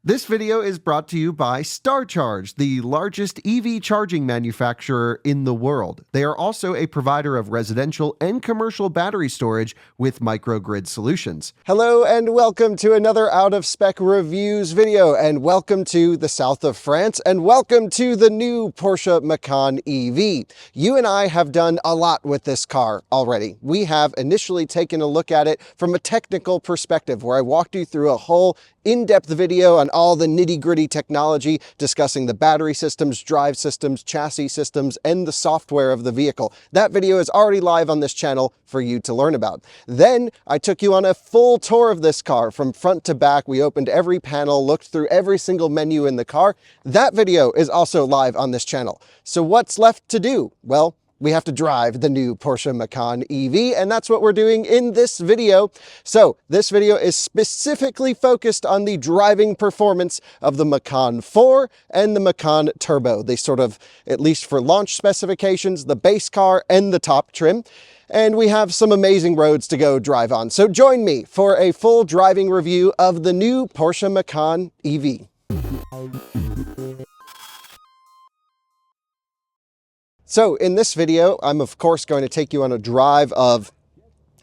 This video is brought to you by StarCharge, the largest EV charging manufacturer in the world. They are also a provider of residential and commercial battery storage with microgrid solutions. Hello and welcome to another Out of Spec Reviews video, and welcome to the south of France, and welcome to the new Porsche Macan EV. You and I have done a lot with this car already. We have initially taken a look at it from a technical perspective, where I walked you through a whole in-depth video on all the nitty-gritty technology, discussing the battery systems, drive systems, chassis systems, and the software of the vehicle. That video is already live on this channel for you to learn about. Then I took you on a full tour of this car from front to back. We opened every panel, looked through every single menu in the car. That video is also live on this channel. So what's left to do? Well, we have to drive the new Porsche Macan EV, and that's what we're doing in this video. So this video is specifically focused on the driving performance of the Macan 4 and the Macan Turbo. They sort of, at least for launch specifications, the base car and the top trim. And we have some amazing roads to go drive on. So join me for a full driving review of the new Porsche Macan EV. So in this video, I'm of course going to take you on a drive of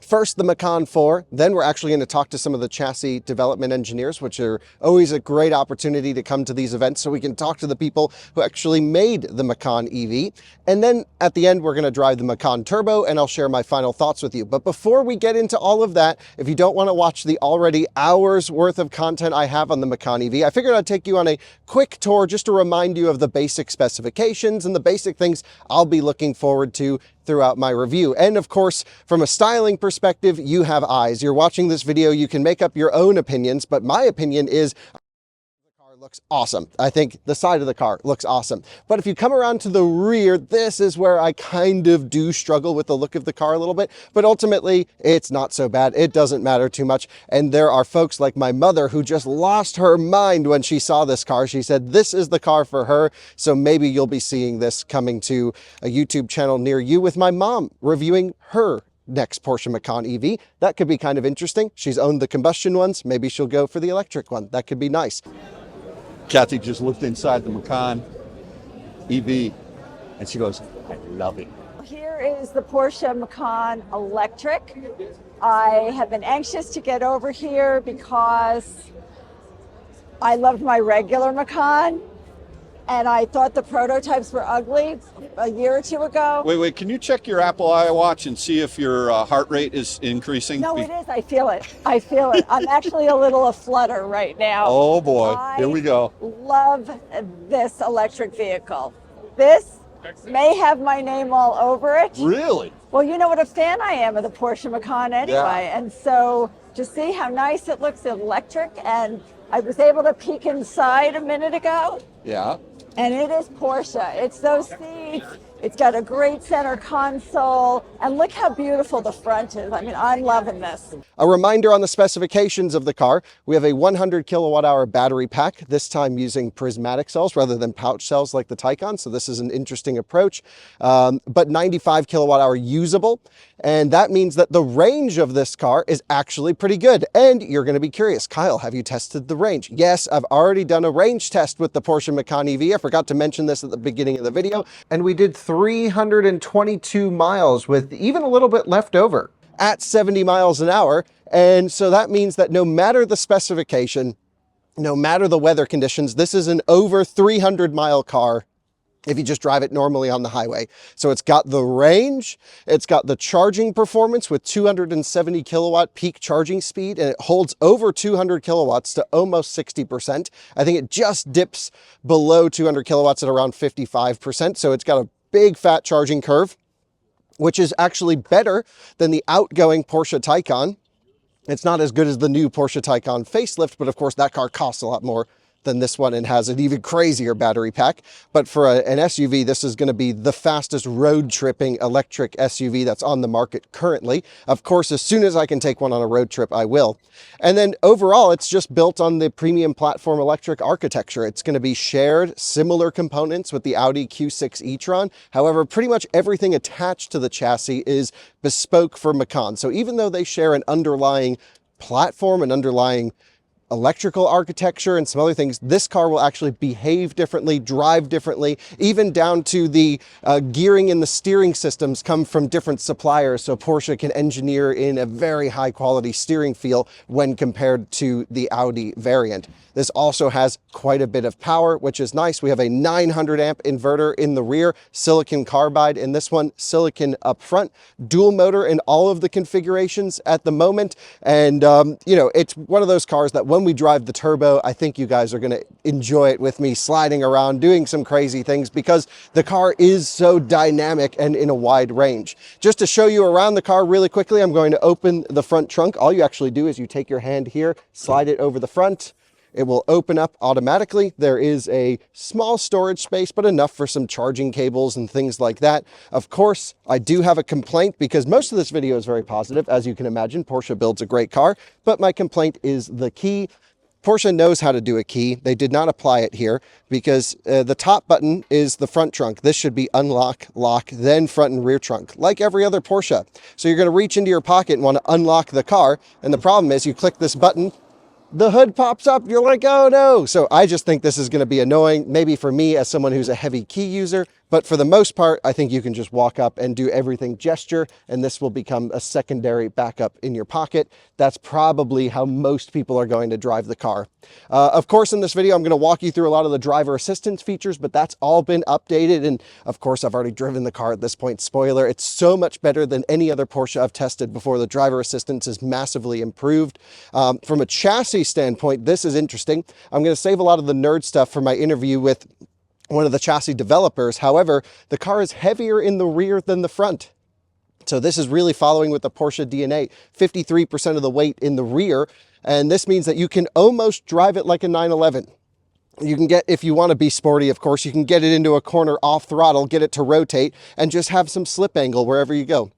first the Macan 4, then we're actually going to talk to some of the chassis development engineers, which are always a great opportunity to come to these events so we can talk to the people who actually made the Macan EV. And then at the end, we're going to drive the Macan Turbo, and I'll share my final thoughts with you. But before we get into all of that, if you don't want to watch the already hours worth of content I have on the Macan EV, I figured I'd take you on a quick tour just to remind you of the basic specifications and the basic things I'll be looking forward to throughout my review. And of course, from a styling perspective, you have eyes. You're watching this video, you can make up your own opinions, but my opinion is the car looks awesome. I think the side of the car looks awesome. But if you come around to the rear, this is where I kind of do struggle with the look of the car a little bit, but ultimately it's not so bad. It doesn't matter too much. And there are folks like my mother who just lost her mind when she saw this car. She said this is the car for her. So maybe you'll be seeing this coming to a YouTube channel near you with my mom reviewing her next Porsche Macan EV. That could be kind of interesting. She's owned the combustion ones. Maybe she'll go for the electric one. That could be nice. Kathy just looked inside the Macan EV and she goes, I love it. Here is the Porsche Macan Electric. I have been anxious to get over here because I loved my regular Macan and I thought the prototypes were ugly a year or two ago. Wait, can you check your Apple iWatch and see if your heart rate is increasing? No, it is. I feel it. I feel it. I'm actually a little aflutter right now. Oh boy, here we go. Love this electric vehicle. This may have my name all over it. Really? Well, you know what a fan I am of the Porsche Macan anyway. Yeah. And so to see how nice it looks electric, and I was able to peek inside a minute ago. Yeah. And it is Porsche. It's those seats. It's got a great center console. And look how beautiful the front is. I mean, I'm loving this. A reminder on the specifications of the car. We have a 100 kilowatt hour battery pack, this time using prismatic cells rather than pouch cells like the Taycan. So this is an interesting approach, but 95 kilowatt hour usable. And that means that the range of this car is actually pretty good. And you're going to be curious, Kyle, have you tested the range? Yes, I've already done a range test with the Porsche Macan EV. I forgot to mention this at the beginning of the video. And we did 322 miles with even a little bit left over at 70 miles an hour. And so that means that no matter the specification, no matter the weather conditions, this is an over 300 mile car if you just drive it normally on the highway. So it's got the range, it's got the charging performance with 270 kilowatt peak charging speed, and it holds over 200 kilowatts to almost 60%. I think it just dips below 200 kilowatts at around 55%. So it's got a big fat charging curve, which is actually better than the outgoing Porsche Taycan. It's not as good as the new Porsche Taycan facelift, but of course that car costs a lot more than this one and has an even crazier battery pack. But for an SUV, this is going to be the fastest road tripping electric SUV that's on the market currently. Of course, as soon as I can take one on a road trip, I will. And then overall, it's just built on the premium platform electric architecture. It's going to be shared similar components with the Audi Q6 e-tron. However, pretty much everything attached to the chassis is bespoke for Macan. So even though they share an underlying platform, an underlying electrical architecture and some other things, this car will actually behave differently, drive differently, even down to the gearing and the steering systems come from different suppliers. So Porsche can engineer in a very high quality steering feel when compared to the Audi variant. This also has quite a bit of power, which is nice. We have a 900 amp inverter in the rear, silicon carbide in this one, silicon up front, dual motor in all of the configurations at the moment. And, you know, it's one of those cars that when we drive the turbo, I think you guys are going to enjoy it with me sliding around, doing some crazy things because the car is so dynamic and in a wide range. Just to show you around the car really quickly, I'm going to open the front trunk. All you actually do is you take your hand here, slide it over the front. It will open up automatically. There is a small storage space, but enough for some charging cables and things like that. Of course, I do have a complaint because most of this video is very positive. As you can imagine, Porsche builds a great car, but my complaint is the key. Porsche knows how to do a key. They did not apply it here because the top button is the front trunk. This should be unlock, lock, then front and rear trunk, like every other Porsche. So you're going to reach into your pocket and want to unlock the car. And the problem is you click this button, the hood pops up, you're like, oh no. So I just think this is going to be annoying, maybe for me as someone who's a heavy key user, but for the most part, I think you can just walk up and do everything gesture, and this will become a secondary backup in your pocket. That's probably how most people are going to drive the car. Of course, in this video, I'm going to walk you through a lot of the driver assistance features, but that's all been updated. And of course, I've already driven the car at this point. Spoiler, it's so much better than any other Porsche I've tested before. The driver assistance is massively improved. From a chassis standpoint, this is interesting. I'm going to save a lot of the nerd stuff for my interview with one of the chassis developers. However, the car is heavier in the rear than the front. So this is really following with the Porsche DNA, 53% of the weight in the rear. And this means that you can almost drive it like a 911. You can get, if you want to be sporty, of course, you can get it into a corner off throttle, get it to rotate, and just have some slip angle wherever you go.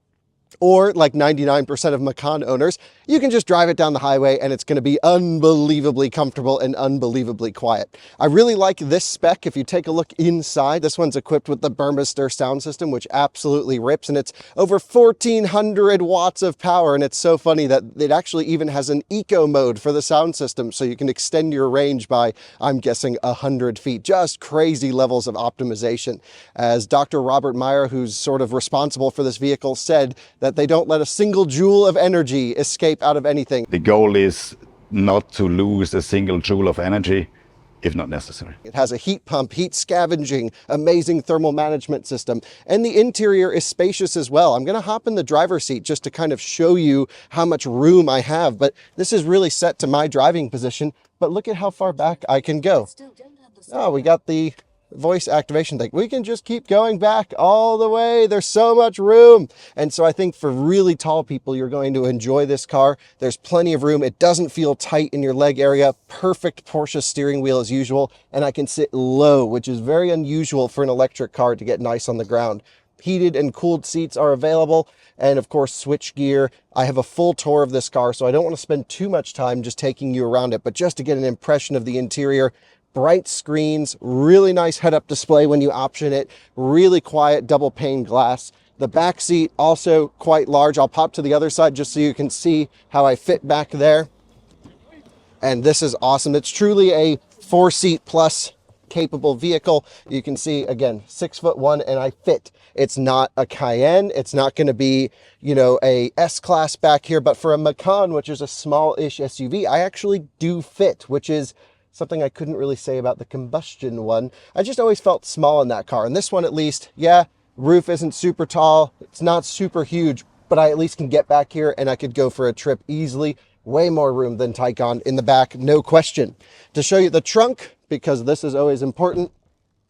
Or like 99% of Macan owners, you can just drive it down the highway and it's going to be unbelievably comfortable and unbelievably quiet. I really like this spec. If you take a look inside, this one's equipped with the Burmester sound system, which absolutely rips, and it's over 1400 watts of power. And it's so funny that it actually even has an eco mode for the sound system, so you can extend your range by, I'm guessing, 100 feet. Just crazy levels of optimization. As Dr. Robert Meyer, who's sort of responsible for this vehicle, said that they don't let a single joule of energy escape out of anything. The goal is not to lose a single joule of energy if not necessary. It has a heat pump, heat scavenging, amazing thermal management system, and the interior is spacious as well. I'm going to hop in the driver's seat just to kind of show you how much room I have, but this is really set to my driving position. But look at how far back I can go. Oh, we got the voice activation thing. We can just keep going back all the way. There's so much room. And so I think for really tall people, you're going to enjoy this car. There's plenty of room. It doesn't feel tight in your leg area. Perfect Porsche steering wheel as usual. And I can sit low, which is very unusual for an electric car to get nice on the ground. Heated and cooled seats are available. And of course, switch gear. I have a full tour of this car, so I don't want to spend too much time just taking you around it, but just to get an impression of the interior. Bright screens, really nice head-up display when you option it, really quiet double pane glass. The back seat also quite large. I'll pop to the other side just so you can see how I fit back there. And this is awesome. It's truly a 4-seat plus capable vehicle. You can see, again, 6'1", and I fit. It's not a Cayenne. It's not going to be, you know, a S-Class back here, but for a Macan, which is a small-ish SUV, I actually do fit, which is something I couldn't really say about the combustion one. I just always felt small in that car. And this one, at least, yeah, roof isn't super tall. It's not super huge, but I at least can get back here and I could go for a trip easily. Way more room than Taycan in the back, no question. To show you the trunk, because this is always important,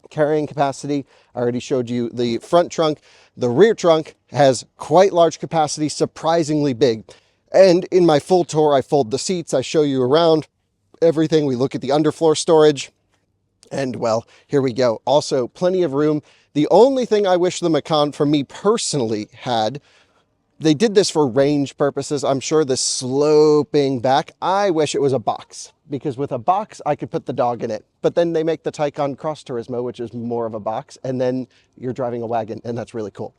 carrying capacity. I already showed you the front trunk. The rear trunk has quite large capacity, surprisingly big. And in my full tour, I fold the seats, I show you around everything. We look at the underfloor storage, and well, here we go. Also, plenty of room. The only thing I wish the Macan, for me personally, had, they did this for range purposes, I'm sure, this sloping back. I wish it was a box, because with a box, I could put the dog in it. But then they make the Taycan Cross Turismo, which is more of a box, and then you're driving a wagon, and that's really cool.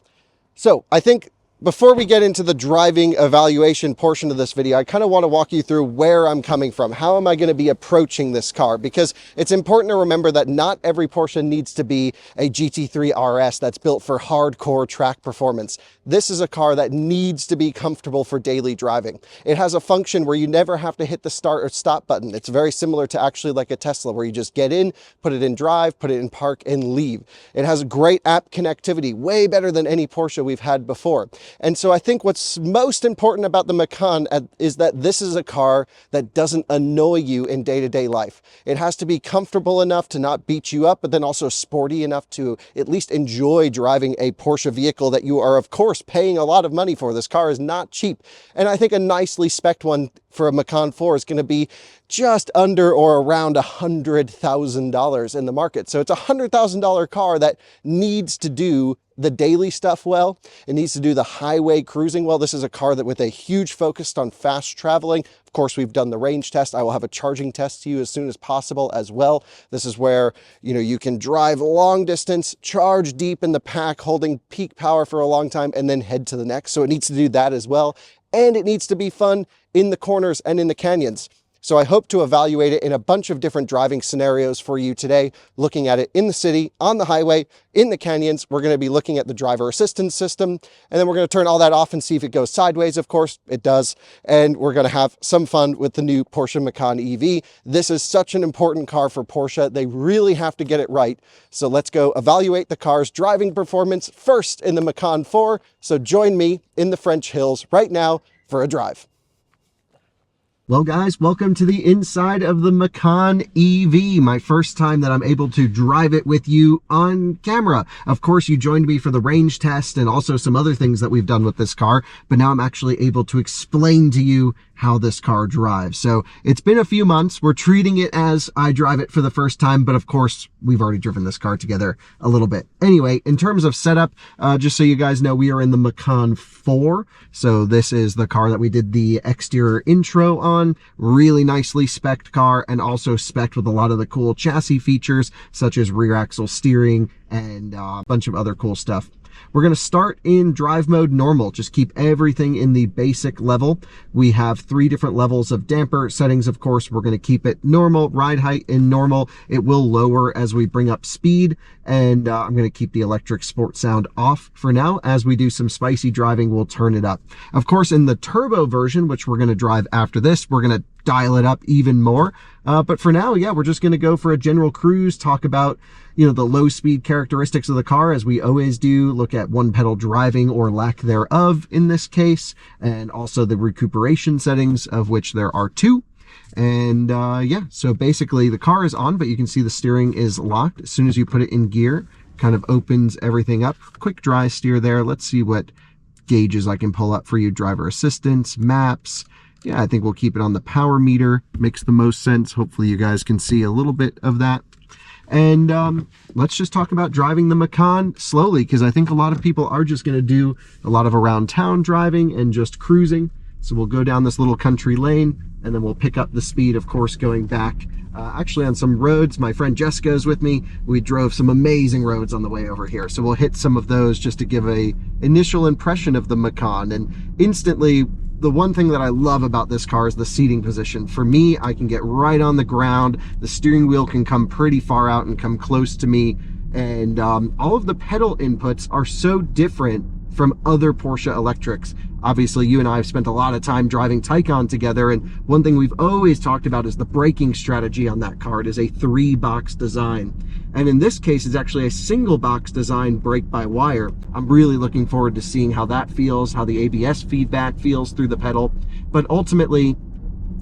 So I think Before we get into the driving evaluation portion of this video, I kind of want to walk you through where I'm coming from. How am I going to be approaching this car? Because it's important to remember that not every Porsche needs to be a GT3 RS that's built for hardcore track performance. This is a car that needs to be comfortable for daily driving. It has a function where you never have to hit the start or stop button. It's very similar to actually like a Tesla, where you just get in, put it in drive, put it in park, and leave. It has great app connectivity, way better than any Porsche we've had before. And so I think what's most important about the Macan is that this is a car that doesn't annoy you in day-to-day life. It has to be comfortable enough to not beat you up, but then also sporty enough to at least enjoy driving a Porsche vehicle that you are, of course, paying a lot of money for. This car is not cheap. And I think a nicely spec'd one for a Macan 4 is going to be just under or around $100,000 in the market. So it's a $100,000 car that needs to do the daily stuff well. It needs to do the highway cruising well. This is a car that with a huge focus on fast traveling. Of course, we've done the range test. I will have a charging test to you as soon as possible as well. This is where, you can drive long distance, charge deep in the pack, holding peak power for a long time, and then head to the next. So it needs to do that as well. And it needs to be fun in the corners and in the canyons. So I hope to evaluate it in a bunch of different driving scenarios for you today, looking at it in the city, on the highway, in the canyons. We're going to be looking at the driver assistance system, and then we're going to turn all that off and see if it goes sideways. Of course, it does. And we're going to have some fun with the new Porsche Macan EV. This is such an important car for Porsche. They really have to get it right. So let's go evaluate the car's driving performance first in the Macan 4. So join me in the French Hills right now for a drive. Well, guys, welcome to the inside of the Macan EV. My first time that I'm able to drive it with you on camera. Of course, you joined me for the range test and also some other things that we've done with this car, but now I'm actually able to explain to you how this car drives. So it's been a few months. We're treating it as I drive it for the first time, but of course, we've already driven this car together a little bit. Anyway, in terms of setup, just so you guys know, we are in the Macan 4. So this is the car that we did the exterior intro on. Really nicely spec'd car, and also spec'd with a lot of the cool chassis features, such as rear axle steering and a bunch of other cool stuff. We're going to start in drive mode normal. Just keep everything in the basic level. We have 3 different levels of damper settings. Of course, we're going to keep it normal, ride height in normal. It will lower as we bring up speed. And I'm going to keep the electric sport sound off for now. As we do some spicy driving, we'll turn it up. Of course, in the turbo version, which we're going to drive after this, we're going to dial it up even more. But for now, yeah, we're just going to go for a general cruise, talk about, the low speed characteristics of the car, as we always do, look at one pedal driving or lack thereof in this case, and also the recuperation settings, of which there are 2. And yeah, so basically the car is on, but you can see the steering is locked. As soon as you put it in gear, kind of opens everything up. Quick dry steer there. Let's see what gauges I can pull up for you. Driver assistance, maps. Yeah, I think we'll keep it on the power meter. Makes the most sense. Hopefully you guys can see a little bit of that. And let's just talk about driving the Macan slowly, because I think a lot of people are just going to do a lot of around town driving and just cruising. So we'll go down this little country lane, and then we'll pick up the speed, of course, going back. Actually, on some roads, my friend Jessica is with me. We drove some amazing roads on the way over here. So we'll hit some of those just to give a initial impression of the Macan. And instantly, the one thing that I love about this car is the seating position. For me, I can get right on the ground. The steering wheel can come pretty far out and come close to me. And all of the pedal inputs are so different from other Porsche electrics. Obviously, you and I have spent a lot of time driving Taycan together, and one thing we've always talked about is the braking strategy on that car. It is a 3-box design. And in this case, it's actually a single-box design brake-by-wire. I'm really looking forward to seeing how that feels, how the ABS feedback feels through the pedal. But ultimately,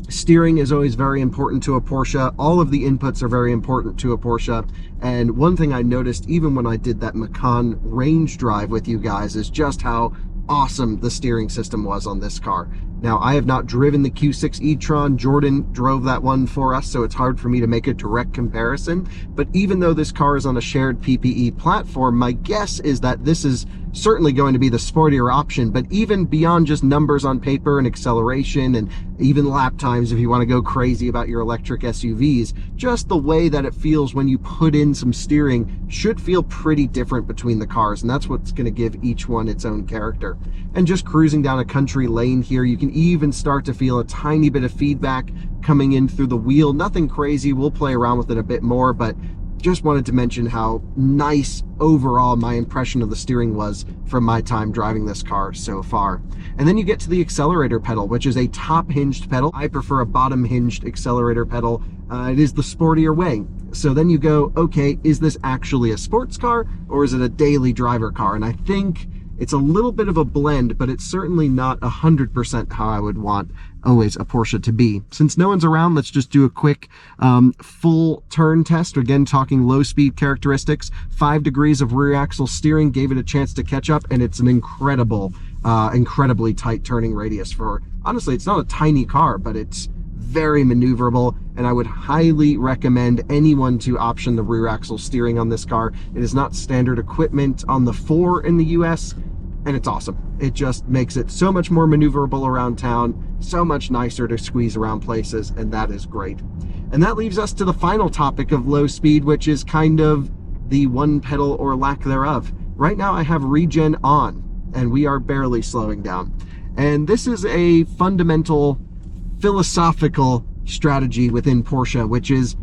steering is always very important to a Porsche. All of the inputs are very important to a Porsche. And one thing I noticed even when I did that Macan range drive with you guys is just how awesome the steering system was on this car. Now, I have not driven the Q6 e-tron. Jordan drove that one for us, so it's hard for me to make a direct comparison. But even though this car is on a shared PPE platform, my guess is that this is certainly going to be the sportier option. But even beyond just numbers on paper and acceleration and even lap times, if you want to go crazy about your electric SUVs, just the way that it feels when you put in some steering should feel pretty different between the cars. And that's what's going to give each one its own character. And just cruising down a country lane here, you can even start to feel a tiny bit of feedback coming in through the wheel. Nothing crazy. We'll play around with it a bit more, but just wanted to mention how nice overall my impression of the steering was from my time driving this car so far. And then you get to the accelerator pedal, which is a top hinged pedal. I prefer a bottom hinged accelerator pedal. It is the sportier way. So then you go, okay, is this actually a sports car or is it a daily driver car? And I think it's a little bit of a blend, but it's certainly not 100% how I would want always a Porsche to be. Since no one's around, let's just do a quick full turn test. Again, talking low speed characteristics. 5 degrees of rear axle steering gave it a chance to catch up, and it's an incredibly tight turning radius for, honestly, it's not a tiny car, but it's very maneuverable, and I would highly recommend anyone to option the rear axle steering on this car. It is not standard equipment on the 4 in the US, and it's awesome. It just makes it so much more maneuverable around town, so much nicer to squeeze around places, and that is great. And that leaves us to the final topic of low speed, which is kind of the one pedal or lack thereof. Right now I have regen on, and we are barely slowing down. And this is a fundamental philosophical strategy within Porsche, which is,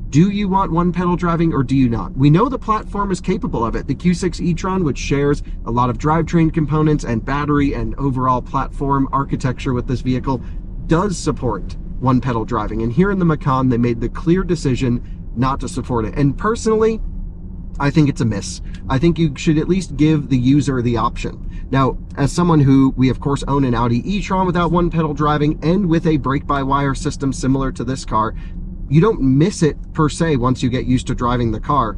do you want one pedal driving or do you not? We know the platform is capable of it. The Q6 e-tron, which shares a lot of drivetrain components and battery and overall platform architecture with this vehicle, does support one pedal driving. And here in the Macan, they made the clear decision not to support it. And personally, I think it's a miss. I think you should at least give the user the option. Now, as someone who, we of course own an Audi e-tron without one pedal driving and with a brake-by-wire system similar to this car, you don't miss it per se once you get used to driving the car.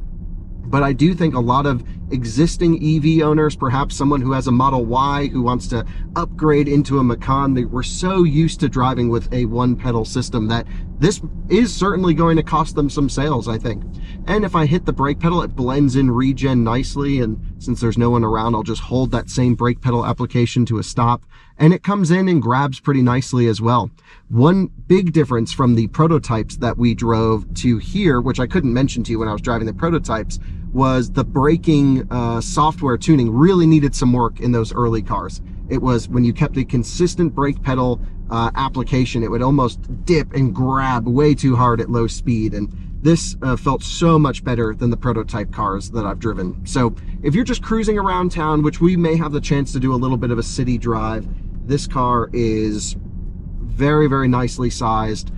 But I do think a lot of existing EV owners, perhaps someone who has a Model Y who wants to upgrade into a Macan, they were so used to driving with a one pedal system that this is certainly going to cost them some sales, I think. And if I hit the brake pedal, it blends in regen nicely, and since there's no one around, I'll just hold that same brake pedal application to a stop, and it comes in and grabs pretty nicely as well. One big difference from the prototypes that we drove to here, which I couldn't mention to you when I was driving the prototypes, was the braking software tuning really needed some work in those early cars. It was when you kept a consistent brake pedal application, it would almost dip and grab way too hard at low speed. And this felt so much better than the prototype cars that I've driven. So if you're just cruising around town, which we may have the chance to do a little bit of a city drive, this car is very, very nicely sized.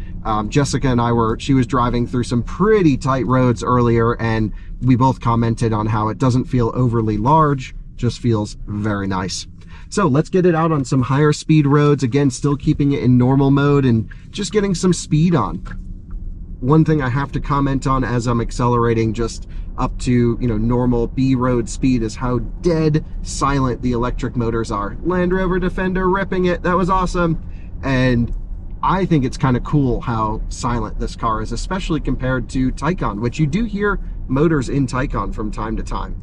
Jessica and she was driving through some pretty tight roads earlier, and we both commented on how it doesn't feel overly large, just feels very nice. So let's get it out on some higher speed roads, again, still keeping it in normal mode and just getting some speed on. One thing I have to comment on as I'm accelerating just up to, normal B road speed is how dead silent the electric motors are. Land Rover Defender ripping it, that was awesome. And I think it's kind of cool how silent this car is, especially compared to Taycan, which you do hear motors in Taycan from time to time.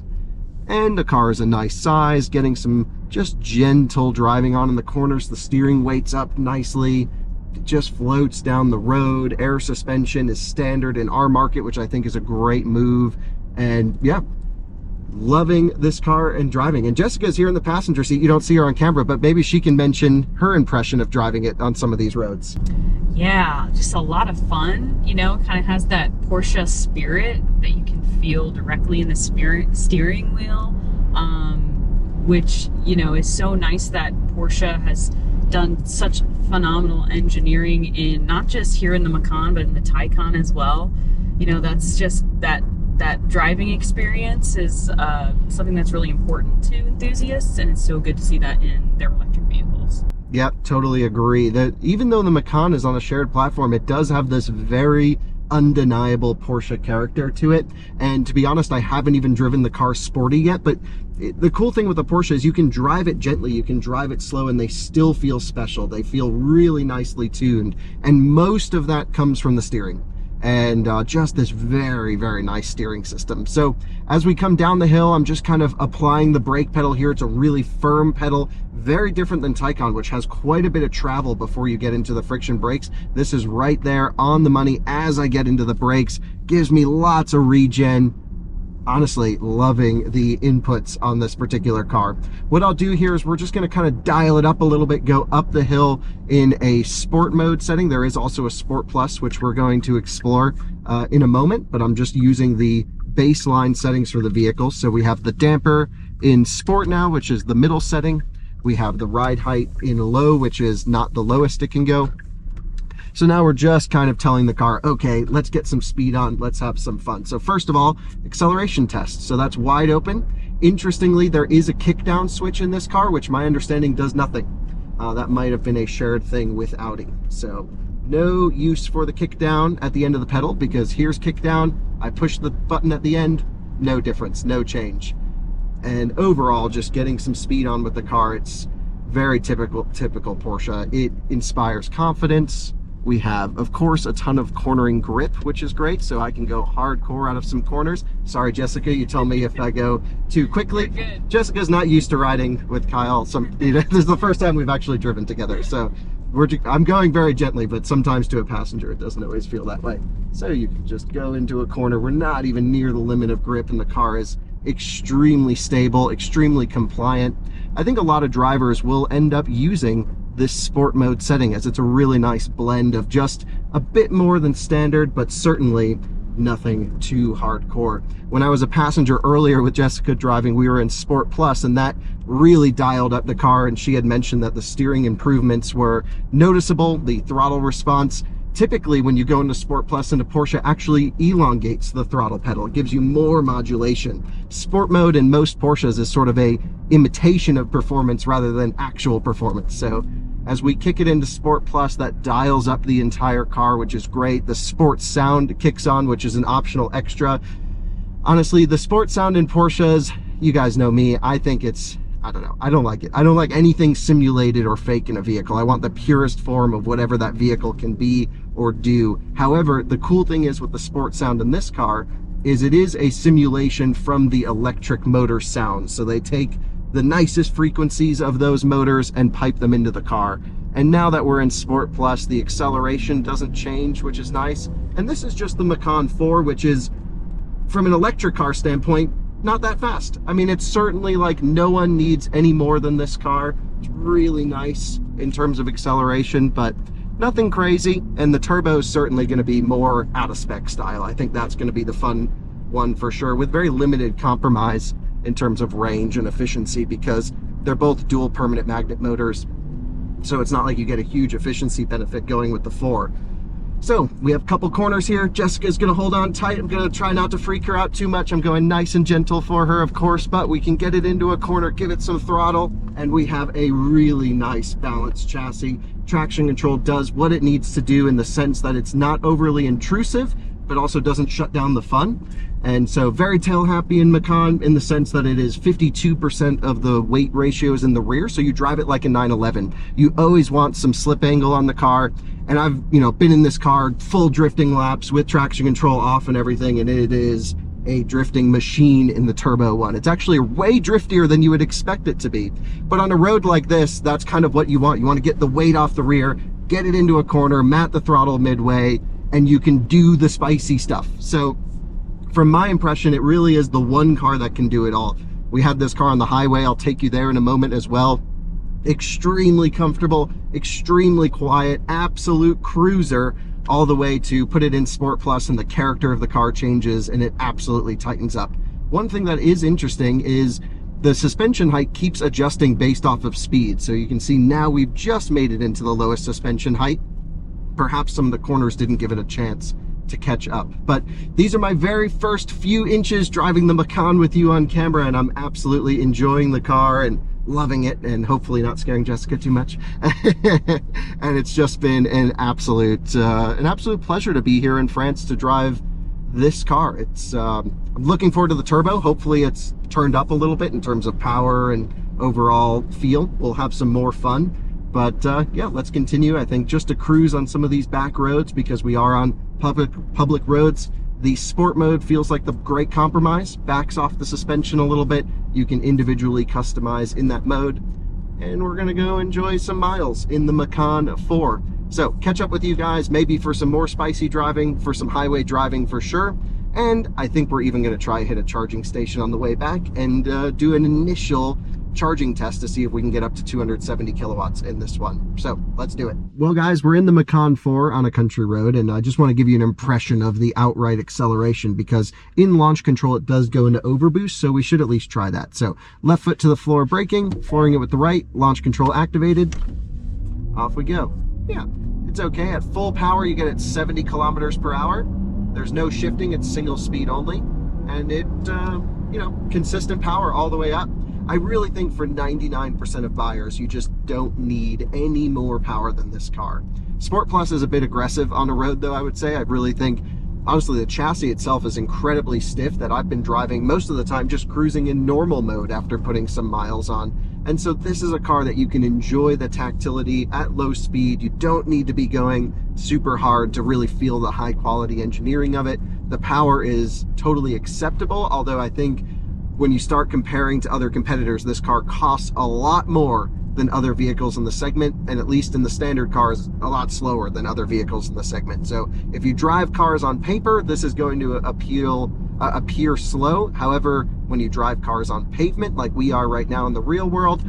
And the car is a nice size, getting some just gentle driving on in the corners. The steering weight's up nicely. It just floats down the road. Air suspension is standard in our market, which I think is a great move. And yeah, loving this car and driving. And Jessica's here in the passenger seat. You don't see her on camera, but maybe she can mention her impression of driving it on some of these roads. Yeah, just a lot of fun, kind of has that Porsche spirit that you can feel directly in the steering wheel, which, is so nice that Porsche has done such phenomenal engineering in not just here in the Macan, but in the Taycan as well. That's just that driving experience is something that's really important to enthusiasts, and it's so good to see that in their electric vehicles. Yep, totally agree. That even though the Macan is on a shared platform, it does have this very undeniable Porsche character to it. And to be honest, I haven't even driven the car sporty yet, but the cool thing with the Porsche is you can drive it gently, you can drive it slow, and they still feel special. They feel really nicely tuned, and most of that comes from the steering. And just this very, very nice steering system. So as we come down the hill, I'm just kind of applying the brake pedal here. It's a really firm pedal, very different than Taycan, which has quite a bit of travel before you get into the friction brakes. This is right there on the money as I get into the brakes. Gives me lots of regen. Honestly, loving the inputs on this particular car. What I'll do here is we're just going to kind of dial it up a little bit, go up the hill in a sport mode setting. There is also a Sport Plus, which we're going to explore in a moment, but I'm just using the baseline settings for the vehicle. So we have the damper in sport now, which is the middle setting. We have the ride height in low, which is not the lowest it can go. So now we're just kind of telling the car, okay, let's get some speed on, let's have some fun. So first of all, acceleration test. So that's wide open. Interestingly, there is a kick down switch in this car, which my understanding does nothing. That might have been a shared thing with Audi. So no use for the kick down at the end of the pedal, because here's kick down. I push the button at the end, no difference, no change. And overall, just getting some speed on with the car. It's very typical Porsche. It inspires confidence. We have, of course, a ton of cornering grip, which is great, so I can go hardcore out of some corners. Sorry, Jessica, you tell me if I go too quickly. Jessica's not used to riding with Kyle. This is the first time we've actually driven together, so I'm going very gently, but sometimes to a passenger, it doesn't always feel that way. So you can just go into a corner. We're not even near the limit of grip, and the car is extremely stable, extremely compliant. I think a lot of drivers will end up using this sport mode setting, as it's a really nice blend of just a bit more than standard, but certainly nothing too hardcore. When I was a passenger earlier with Jessica driving, we were in Sport Plus, and that really dialed up the car, and she had mentioned that the steering improvements were noticeable. The throttle response, typically when you go into Sport Plus, into Porsche actually elongates the throttle pedal. It gives you more modulation. Sport mode in most Porsches is sort of a imitation of performance rather than actual performance. So as we kick it into Sport Plus, that dials up the entire car, which is great. The sports sound kicks on, which is an optional extra. Honestly, the sports sound in Porsches, you guys know me, I think it's, I don't know, I don't like it. I don't like anything simulated or fake in a vehicle. I want the purest form of whatever that vehicle can be or do. However, the cool thing is with the sports sound in this car is it is a simulation from the electric motor sound. So they take the nicest frequencies of those motors and pipe them into the car. And now that we're in Sport Plus, the acceleration doesn't change, which is nice. And this is just the Macan 4, which is, from an electric car standpoint, not that fast. I mean, it's certainly like no one needs any more than this car. It's really nice in terms of acceleration, but nothing crazy. And the turbo is certainly going to be more out of spec style. I think that's going to be the fun one for sure, with very limited compromise in terms of range and efficiency, because they're both dual permanent magnet motors. So it's not like you get a huge efficiency benefit going with the 4. So we have a couple corners here. Jessica's gonna hold on tight. I'm gonna try not to freak her out too much. I'm going nice and gentle for her, of course, but we can get it into a corner, give it some throttle, and we have a really nice balanced chassis. Traction control does what it needs to do in the sense that it's not overly intrusive, but also doesn't shut down the fun. And so very tail happy in Macan in the sense that it is 52% of the weight ratio is in the rear. So you drive it like a 911. You always want some slip angle on the car. And I've, been in this car full drifting laps with traction control off and everything. And it is a drifting machine in the turbo one. It's actually way driftier than you would expect it to be. But on a road like this, that's kind of what you want. You want to get the weight off the rear, get it into a corner, mat the throttle midway, and you can do the spicy stuff. So from my impression, it really is the one car that can do it all. We had this car on the highway. I'll take you there in a moment as well. Extremely comfortable, extremely quiet, absolute cruiser, all the way to put it in Sport Plus and the character of the car changes and it absolutely tightens up. One thing that is interesting is the suspension height keeps adjusting based off of speed. So you can see now we've just made it into the lowest suspension height. Perhaps some of the corners didn't give it a chance to catch up. But these are my very first few inches driving the Macan with you on camera, and I'm absolutely enjoying the car and loving it, and hopefully not scaring Jessica too much. And it's just been an absolute pleasure to be here in France to drive this car. I'm looking forward to the turbo. Hopefully it's turned up a little bit in terms of power and overall feel. We'll have some more fun. But yeah, let's continue. I think just to cruise on some of these back roads, because we are on public roads. The sport mode feels like the great compromise. Backs off the suspension a little bit. You can individually customize in that mode. And we're gonna go enjoy some miles in the Macan 4. So catch up with you guys, maybe for some more spicy driving, for some highway driving for sure. And I think we're even gonna try hit a charging station on the way back and do an initial charging test to see if we can get up to 270 kilowatts in this one. So let's do it. Well guys, we're in the Macan 4 on a country road, and I just want to give you an impression of the outright acceleration, because in launch control it does go into overboost, so we should at least try that. So left foot to the floor braking, flooring it with the right, launch control activated, off we go. Yeah, it's okay. At full power you get it 70 kilometers per hour. There's no shifting, it's single speed only, and it you know, consistent power all the way up. I really think for 99% of buyers, you just don't need any more power than this car. Sport Plus is a bit aggressive on a road though, I would say. I really think, honestly, the chassis itself is incredibly stiff, that I've been driving most of the time just cruising in normal mode after putting some miles on. And so this is a car that you can enjoy the tactility at low speed. You don't need to be going super hard to really feel the high quality engineering of it. The power is totally acceptable, although I think when you start comparing to other competitors, this car costs a lot more than other vehicles in the segment, and at least in the standard cars, a lot slower than other vehicles in the segment. So if you drive cars on paper, this is going to appear slow. However, when you drive cars on pavement, like we are right now in the real world,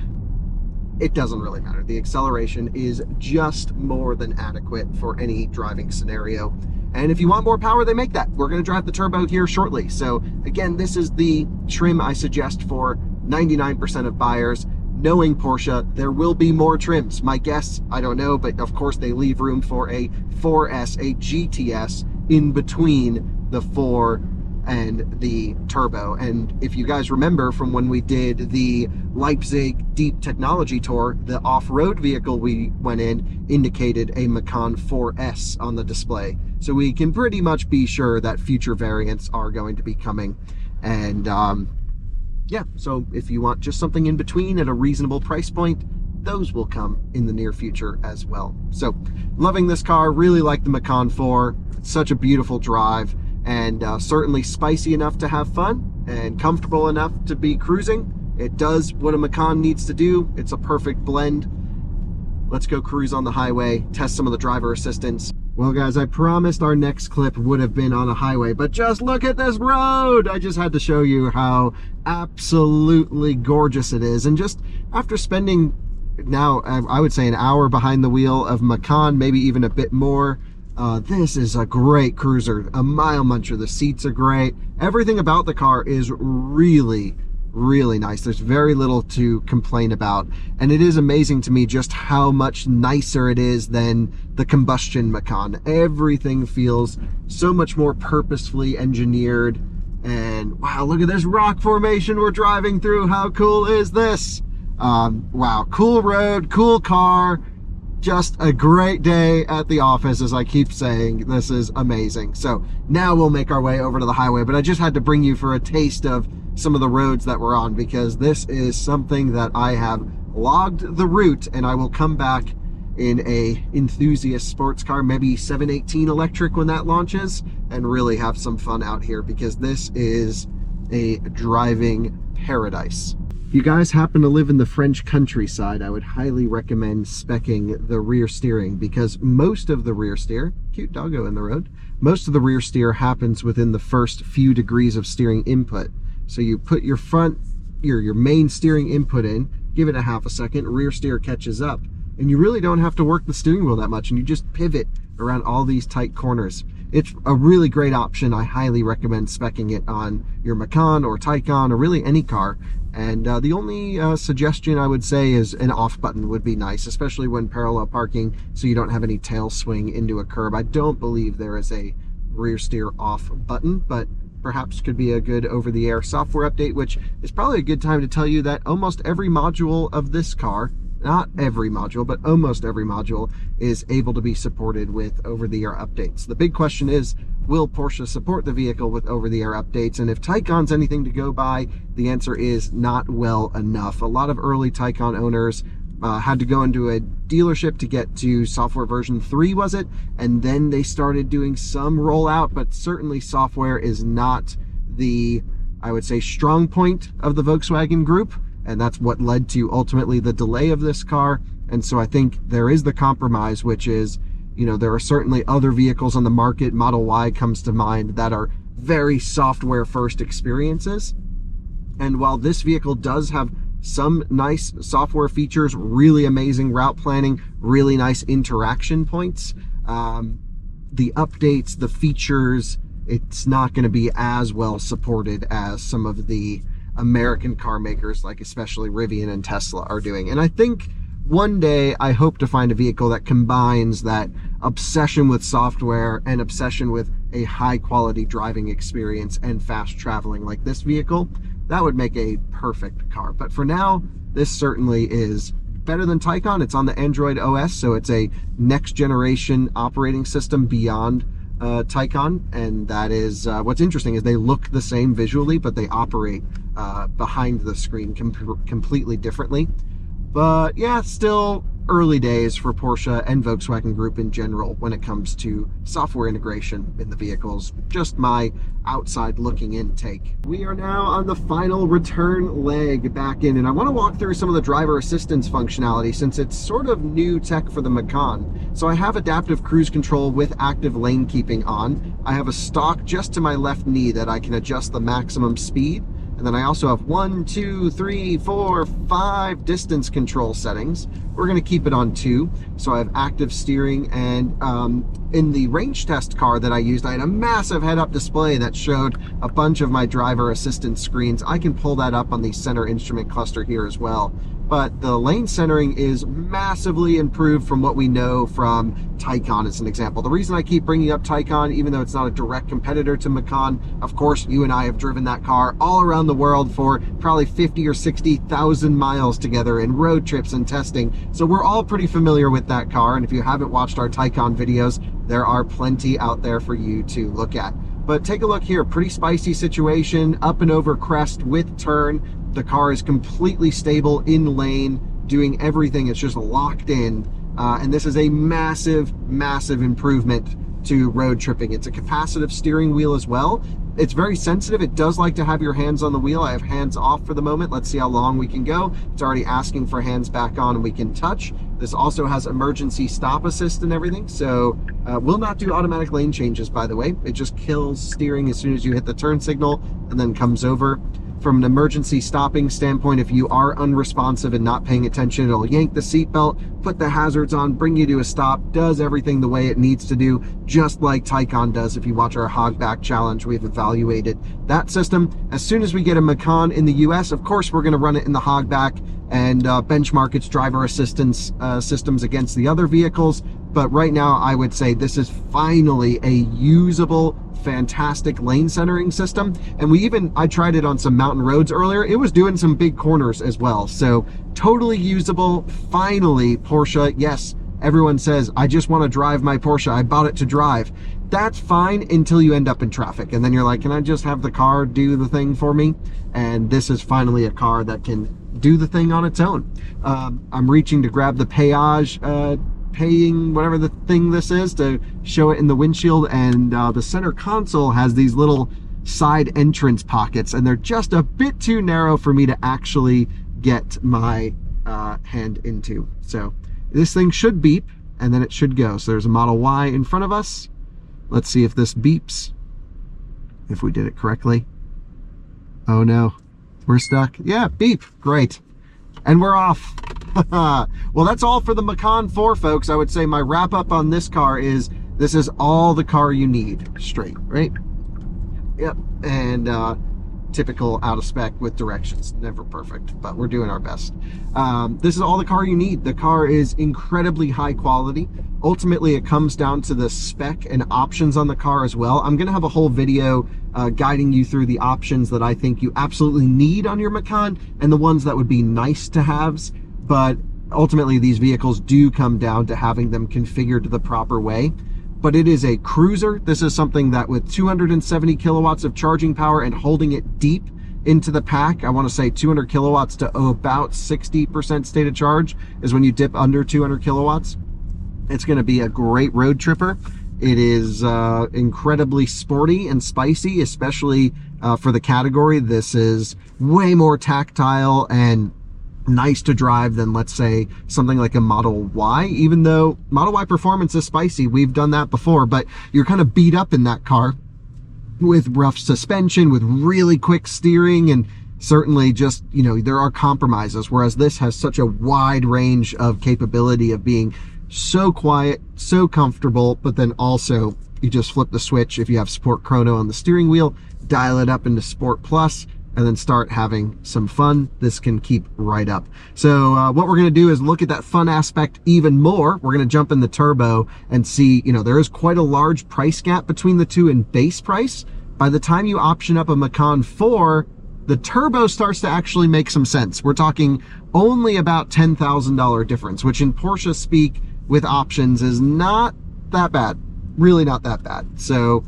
it doesn't really matter. The acceleration is just more than adequate for any driving scenario. And if you want more power, they make that. We're going to drive the turbo here shortly. So again, this is the trim I suggest for 99% of buyers. Knowing Porsche, there will be more trims. My guess, I don't know, but of course they leave room for a 4S, a GTS in between the 4 and the turbo. And if you guys remember from when we did the Leipzig Deep Technology Tour, the off-road vehicle we went in indicated a Macan 4S on the display. So we can pretty much be sure that future variants are going to be coming. And yeah, so if you want just something in between at a reasonable price point, those will come in the near future as well. So loving this car, really like the Macan 4. It's such a beautiful drive, and certainly spicy enough to have fun and comfortable enough to be cruising. It does what a Macan needs to do. It's a perfect blend. Let's go cruise on the highway, test some of the driver assistance. Well guys, I promised our next clip would have been on a highway, but just look at this road! I just had to show you how absolutely gorgeous it is. And just after spending now, I would say an hour behind the wheel of Macan, maybe even a bit more, this is a great cruiser, a mile muncher. The seats are great. Everything about the car is really nice. There's very little to complain about, and it is amazing to me just how much nicer it is than the combustion Macan. Everything feels so much more purposefully engineered, and wow, look at this rock formation we're driving through. How cool is this? Wow, cool road, cool car, just a great day at the office, as I keep saying. This is amazing. So now we'll make our way over to the highway, but I just had to bring you for a taste of some of the roads that we're on, because this is something that I have logged the route, and I will come back in a enthusiast sports car, maybe 718 electric when that launches, and really have some fun out here, because this is a driving paradise. If you guys happen to live in the French countryside, I would highly recommend speccing the rear steering, because most of the rear steer, cute doggo in the road, most of the rear steer happens within the first few degrees of steering input. So you put your main steering input in, give it a half a second, rear steer catches up, and you really don't have to work the steering wheel that much, and you just pivot around all these tight corners. It's a really great option. I highly recommend speccing it on your Macan or Taycan or really any car. And the only suggestion I would say is an off button would be nice, especially when parallel parking, so you don't have any tail swing into a curb. I don't believe there is a rear steer off button, but perhaps could be a good over-the-air software update, which is probably a good time to tell you that almost every module of this car, not every module, but almost every module, is able to be supported with over-the-air updates. The big question is, will Porsche support the vehicle with over-the-air updates? And if Taycan's anything to go by, the answer is not well enough. A lot of early Taycan owners had to go into a dealership to get to software version 3, was it? And then they started doing some rollout, but certainly software is not the, I would say, strong point of the Volkswagen group. And that's what led to ultimately the delay of this car. And so I think there is the compromise, which is, you know, there are certainly other vehicles on the market, Model Y comes to mind, that are very software first experiences. And while this vehicle does have some nice software features, really amazing route planning, really nice interaction points, the updates, the features, it's not going to be as well supported as some of the American car makers, like especially Rivian and Tesla, are doing. And I think one day I hope to find a vehicle that combines that obsession with software and obsession with a high quality driving experience and fast traveling like this vehicle. That would make a perfect car. But for now, this certainly is better than Taycan. It's on the Android OS, so it's a next generation operating system beyond Taycan. And that is what's interesting, is they look the same visually, but they operate behind the screen completely differently. But yeah, still early days for Porsche and Volkswagen Group in general when it comes to software integration in the vehicles. Just my outside looking in take. We are now on the final return leg back in, and I want to walk through some of the driver assistance functionality since it's sort of new tech for the Macan. So I have adaptive cruise control with active lane keeping on. I have a stalk just to my left knee that I can adjust the maximum speed. And then I also have 1, 2, 3, 4, 5 distance control settings. We're going to keep it on 2. So I have active steering, and in the range test car that I used, I had a massive head-up display that showed a bunch of my driver assistance screens. I can pull that up on the center instrument cluster here as well. But the lane centering is massively improved from what we know from Taycan as an example. The reason I keep bringing up Taycan, even though it's not a direct competitor to Macan, of course, you and I have driven that car all around the world for probably 50 or 60,000 miles together in road trips and testing. So we're all pretty familiar with that car. And if you haven't watched our Taycan videos, there are plenty out there for you to look at. But take a look here, pretty spicy situation, up and over crest with turn. The car is completely stable in lane, doing everything. It's just locked in. And this is a massive, massive improvement to road tripping. It's a capacitive steering wheel as well. It's very sensitive. It does like to have your hands on the wheel. I have hands off for the moment. Let's see how long we can go. It's already asking for hands back on, and we can touch. This also has emergency stop assist and everything. So will not do automatic lane changes, by the way. It just kills steering as soon as you hit the turn signal and then comes over. From an emergency stopping standpoint, if you are unresponsive and not paying attention, it'll yank the seatbelt, put the hazards on, bring you to a stop, does everything the way it needs to do, just like Taycan does. If you watch our Hogback Challenge, we've evaluated that system. As soon as we get a Macan in the US, of course, we're going to run it in the Hogback and benchmark its driver assistance systems against the other vehicles. But right now, I would say this is finally a usable, fantastic lane centering system. And I tried it on some mountain roads earlier. It was doing some big corners as well. So totally usable. Finally, Porsche. Yes, everyone says, I just want to drive my Porsche. I bought it to drive. That's fine until you end up in traffic. And then you're like, can I just have the car do the thing for me? And this is finally a car that can do the thing on its own. I'm reaching to grab the paying whatever the thing this is to show it in the windshield, and the center console has these little side entrance pockets, and they're just a bit too narrow for me to actually get my hand into. So this thing should beep and then it should go. So there's a Model Y in front of us. Let's see if this beeps, if we did it correctly. Oh no, we're stuck. Yeah, beep, great. And we're off. Well, that's all for the Macan 4, folks. I would say my wrap up on this car is, this is all the car you need, straight, right? Yep. And typical out of spec with directions. Never perfect, but we're doing our best. This is all the car you need. The car is incredibly high quality. Ultimately, it comes down to the spec and options on the car as well. I'm going to have a whole video guiding you through the options that I think you absolutely need on your Macan and the ones that would be nice to haves. But ultimately, these vehicles do come down to having them configured the proper way. But it is a cruiser. This is something that with 270 kilowatts of charging power and holding it deep into the pack, I want to say 200 kilowatts to about 60% state of charge is when you dip under 200 kilowatts. It's going to be a great road tripper. It is incredibly sporty and spicy, especially for the category. This is way more tactile and nice to drive than, let's say, something like a Model Y. Even though Model Y performance is spicy, we've done that before, but you're kind of beat up in that car with rough suspension, with really quick steering, and certainly just, you know, there are compromises, whereas this has such a wide range of capability of being so quiet, so comfortable, but then also you just flip the switch if you have Sport Chrono on the steering wheel, dial it up into Sport Plus, and then start having some fun. This can keep right up. So what we're gonna do is look at that fun aspect even more. We're gonna jump in the turbo and see, you know, there is quite a large price gap between the two in base price. By the time you option up a Macan 4, the turbo starts to actually make some sense. We're talking only about $10,000 difference, which in Porsche speak with options is not that bad. Really not that bad. So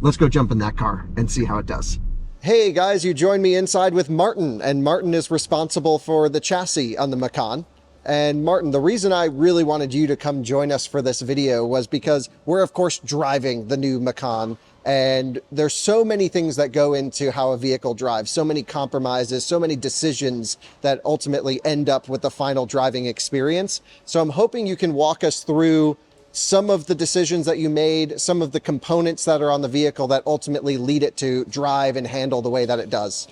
let's go jump in that car and see how it does. Hey guys, you joined me inside with Martin, and Martin is responsible for the chassis on the Macan. And Martin, the reason I really wanted you to come join us for this video was because we're of course driving the new Macan, and there's so many things that go into how a vehicle drives, so many compromises, so many decisions that ultimately end up with the final driving experience. So I'm hoping you can walk us through some of the decisions that you made, some of the components that are on the vehicle that ultimately lead it to drive and handle the way that it does.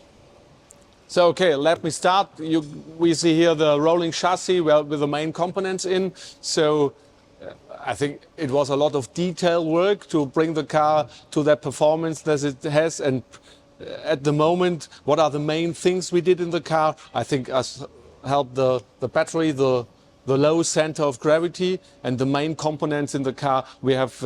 So, okay, let me start. We see here the rolling chassis with the main components in. So I think it was a lot of detail work to bring the car to that performance that it has. And at the moment, what are the main things we did in the car? I think us helped the battery, the low center of gravity, and the main components in the car. We have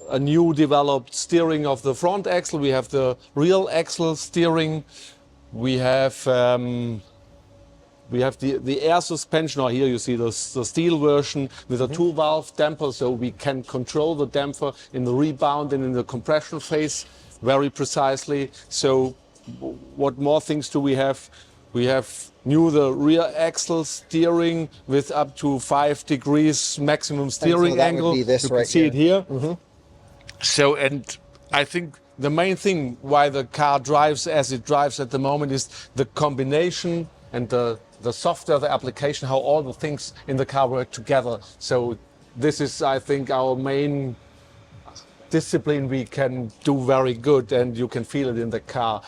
a new developed steering of the front axle. We have the rear axle steering. We have the air suspension, or here you see the steel version with a 2-valve damper, so we can control the damper in the rebound and in the compression phase very precisely. So what more things do we have? We have the rear axle steering with up to 5 degrees maximum steering angle. You can see it here. So, and I think the main thing why the car drives as it drives at the moment is the combination and the software, the application, how all the things in the car work together. So this is, I think, our main discipline we can do very good, and you can feel it in the car.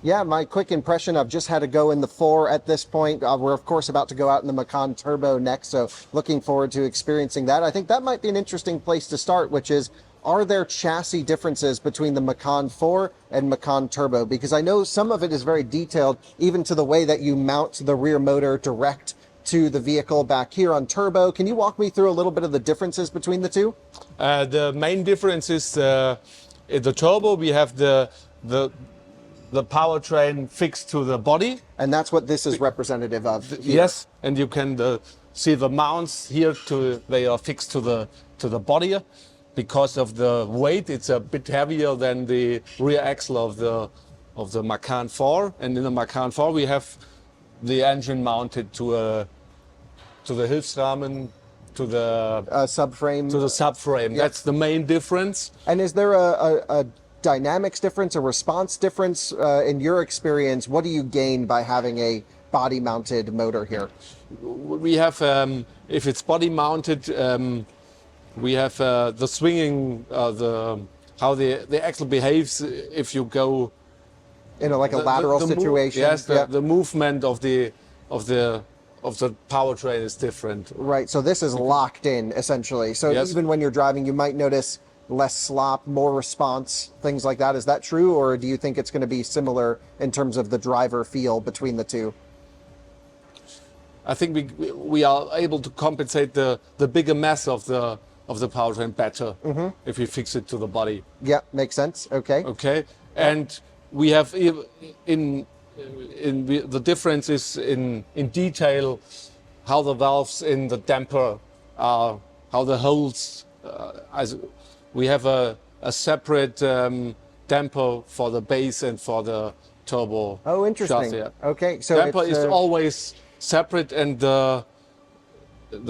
Yeah, my quick impression, I've just had to go in the 4 at this point. We're of course about to go out in the Macan Turbo next, so looking forward to experiencing that. I think that might be an interesting place to start, which is, are there chassis differences between the Macan 4 and Macan Turbo? Because I know some of it is very detailed, even to the way that you mount the rear motor direct to the vehicle back here on Turbo. Can you walk me through a little bit of the differences between the two? The main difference is in the Turbo we have the powertrain fixed to the body. And that's what this is representative of here. Yes, and you can see the mounts here, they are fixed to the body. Because of the weight, it's a bit heavier than the rear axle of the Macan 4. And in the Macan 4 we have the engine mounted to the Hilfsrahmen, to the subframe. To the subframe. Yep. That's the main difference. And is there a dynamics difference, a response difference in your experience? What do you gain by having a body mounted motor here? We have, if it's body mounted, we have the swinging, how the axle behaves if you go in a lateral situation. Yes, the movement of the powertrain is different. Right. So this is locked in essentially. So yes. Even when you're driving, you might notice less slop, more response, things like that. Is that true, or do you think it's going to be similar in terms of the driver feel between the two? I think we are able to compensate the bigger mass of the of the powertrain better if we fix it to the body. Yeah, makes sense. Okay. Okay, and we have the difference is in detail how the valves in the damper are, how the holes. We have a separate damper for the base and for the turbo. Oh, interesting. chassis. Okay, so Damper it's, is always separate, and the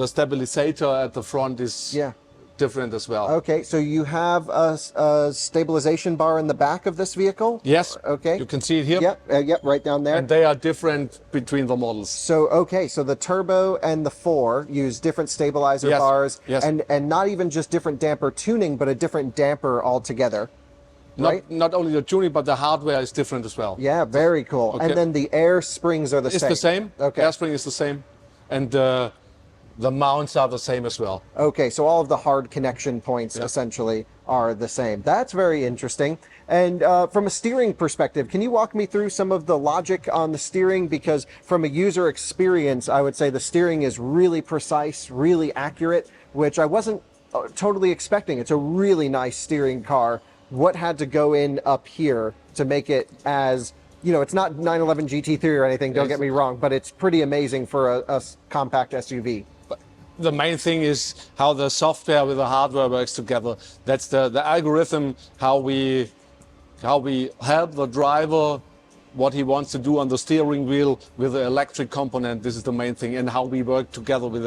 stabilizer at the front is yeah. different as well. Okay, so you have a stabilization bar in the back of this vehicle? Yes. Okay. You can see it here. Yep, yep, right down there. And they are different between the models. So, okay, so the Turbo and the 4 use different stabilizer Yes, bars, yes. and not even just different damper tuning, but a different damper altogether, right? Not only the tuning, but the hardware is different as well. Yeah, very cool. Okay. And then the air springs are the It's same. the same. Okay. Air spring is the same. And the mounts are the same as well. Okay, so all of the hard connection points essentially are the same. That's very interesting. And from a steering perspective, can you walk me through some of the logic on the steering? Because from a user experience, I would say the steering is really precise, really accurate, which I wasn't totally expecting. It's a really nice steering car. What had to go in up here to make it as, you know, it's not 911 GT3 or anything, don't get me wrong, but it's pretty amazing for a compact SUV. The main thing is how the software with the hardware works together. That's the algorithm, how we help the driver what he wants to do on the steering wheel with the electric component. This is the main thing, and how we work together with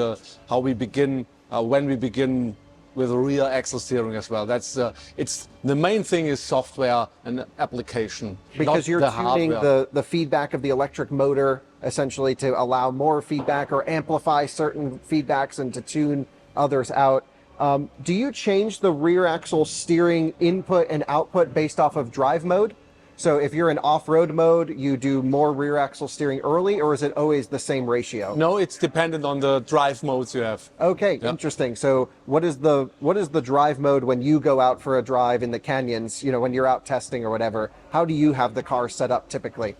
how we begin when we begin with the rear axle steering as well. That's it's the main thing is software and application, Because not you're the tuning hardware. the feedback of the electric motor essentially to allow more feedback or amplify certain feedbacks and to tune others out. Do you change the rear axle steering input and output based off of drive mode? So if you're in off-road mode, you do more rear axle steering early, or is it always the same ratio? No, it's dependent on the drive modes you have. Okay, interesting. So what is the drive mode when you go out for a drive in the canyons, you know, when you're out testing or whatever? How do you have the car set up typically?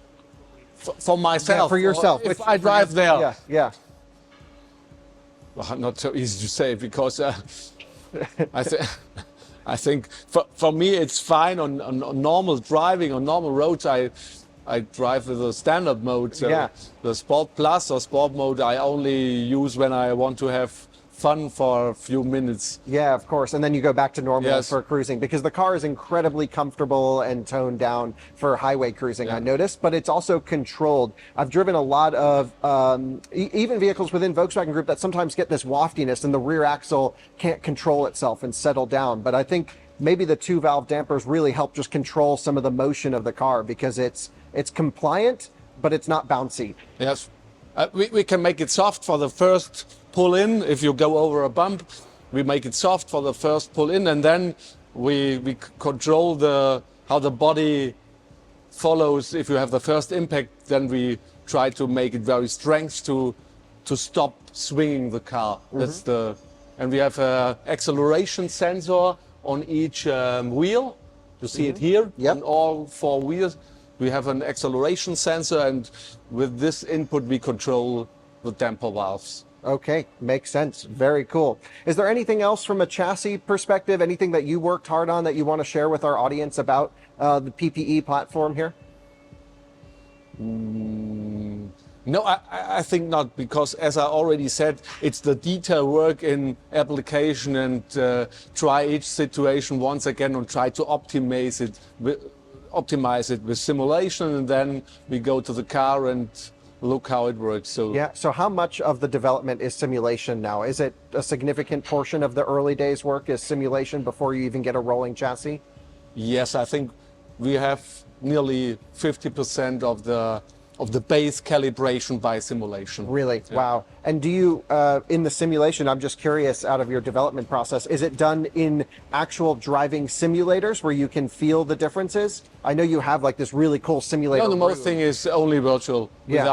For myself, For yourself. if I drive there, Yeah, yeah. well, not so easy to say because I think for me it's fine on normal driving on normal roads. I drive with the standard mode. So Yeah. the Sport Plus or Sport mode I only use when I want to have fun for a few minutes. Yeah, of course. And then you go back to normal Yes. for cruising because the car is incredibly comfortable and toned down for highway cruising, I noticed, but it's also controlled. I've driven a lot of even vehicles within Volkswagen Group that sometimes get this waftiness and the rear axle can't control itself and settle down. But I think maybe the 2-valve dampers really help just control some of the motion of the car because it's compliant, but it's not bouncy. Yes, we can make it soft for the first pull in. If you go over a bump, we make it soft for the first pull in, and then we control how the body follows. If you have the first impact, then we try to make it very strength to stop swinging the car. That's and we have an acceleration sensor on each wheel. You see it here. Yep. On all 4 wheels. We have an acceleration sensor, and with this input, we control the damper valves. Okay, makes sense. Very cool. Is there anything else from a chassis perspective, anything that you worked hard on that you want to share with our audience about the PPE platform here? No, I think not, because as I already said, it's the detail work in application and try each situation once again and try to optimize it with simulation, and then we go to the car and look how it works. So Yeah, so how much of the development is simulation now? Is it a significant portion of the early days work is simulation before you even get a rolling chassis? yes, I think we have nearly 50% of the base calibration by simulation. Really? Wow. And do you, in the simulation, I'm just curious out of your development process, is it done in actual driving simulators where you can feel the differences? I know you have like this really cool simulator. No, the most room. thing is only virtual, Yeah.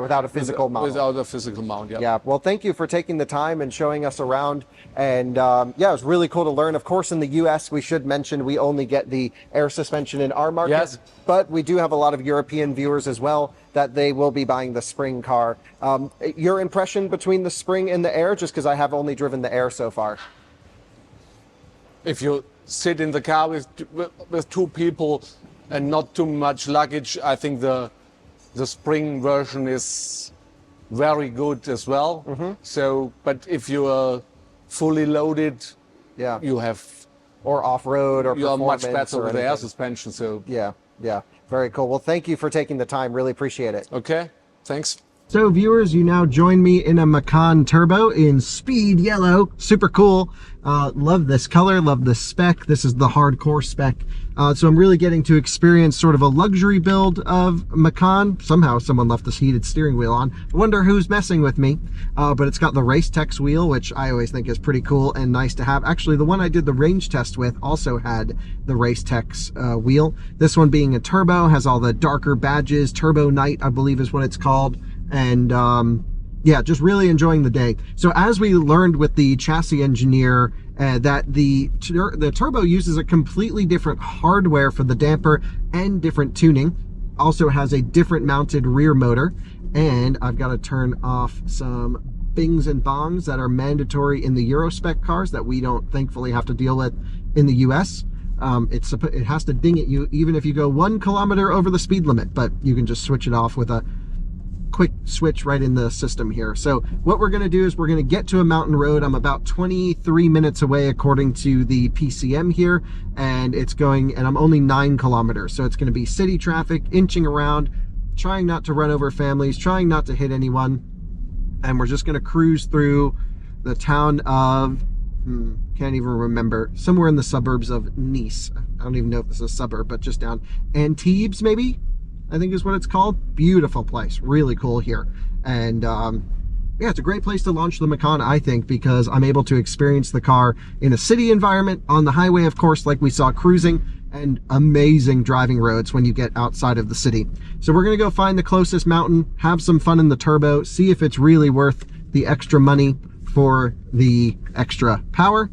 without a physical model. Without a physical mount, yeah. Yeah, well, thank you for taking the time and showing us around. And yeah, it was really cool to learn. Of course, in the US, we should mention we only get the air suspension in our market, Yes. but we do have a lot of European viewers as well. that they will be buying the Spring car. Your impression between the Spring and the Air, just because I have only driven the Air so far? If you sit in the car with two people and not too much luggage, I think the Spring version is very good as well. So, but if you are fully loaded, Yeah. you have Or off-road or you are much performance better or with the air anything. suspension. So Yeah, yeah. Very cool. Well, thank you for taking the time. Really appreciate it. okay, thanks. So viewers, you now join me in a Macan Turbo in speed yellow. Super cool. Love this color, love this spec. This is the hardcore spec. So I'm really getting to experience sort of a luxury build of Macan. Somehow someone left this heated steering wheel on. I wonder who's messing with me. But it's got the Race Tex wheel, which I always think is pretty cool and nice to have. Actually, the one I did the range test with also had the Race Tex wheel. This one being a turbo, has all the darker badges. Turbo Night, I believe is what it's called. And yeah, just really enjoying the day. So as we learned with the chassis engineer, that the turbo uses a completely different hardware for the damper and different tuning. Also has a different mounted rear motor. And I've got to turn off some bings and bongs that are mandatory in the Euro spec cars that we don't thankfully have to deal with in the US. It has to ding at you even if you go 1 kilometer over the speed limit, but you can just switch it off with a quick switch right in the system here. So what we're going to do is we're going to get to a mountain road. I'm about 23 minutes away according to the PCM here, and I'm only 9 kilometers. So it's going to be city traffic, inching around, trying not to run over families, trying not to hit anyone. And we're just going to cruise through the town of, can't even remember, somewhere in the suburbs of Nice. I don't even know if this is a suburb, but just down Antibes maybe, I think is what it's called. Beautiful place, really cool here. And yeah, it's a great place to launch the Macan, I think, because I'm able to experience the car in a city environment, on the highway, of course, like we saw cruising, and amazing driving roads when you get outside of the city. So we're gonna go find the closest mountain, have some fun in the turbo, see if it's really worth the extra money for the extra power.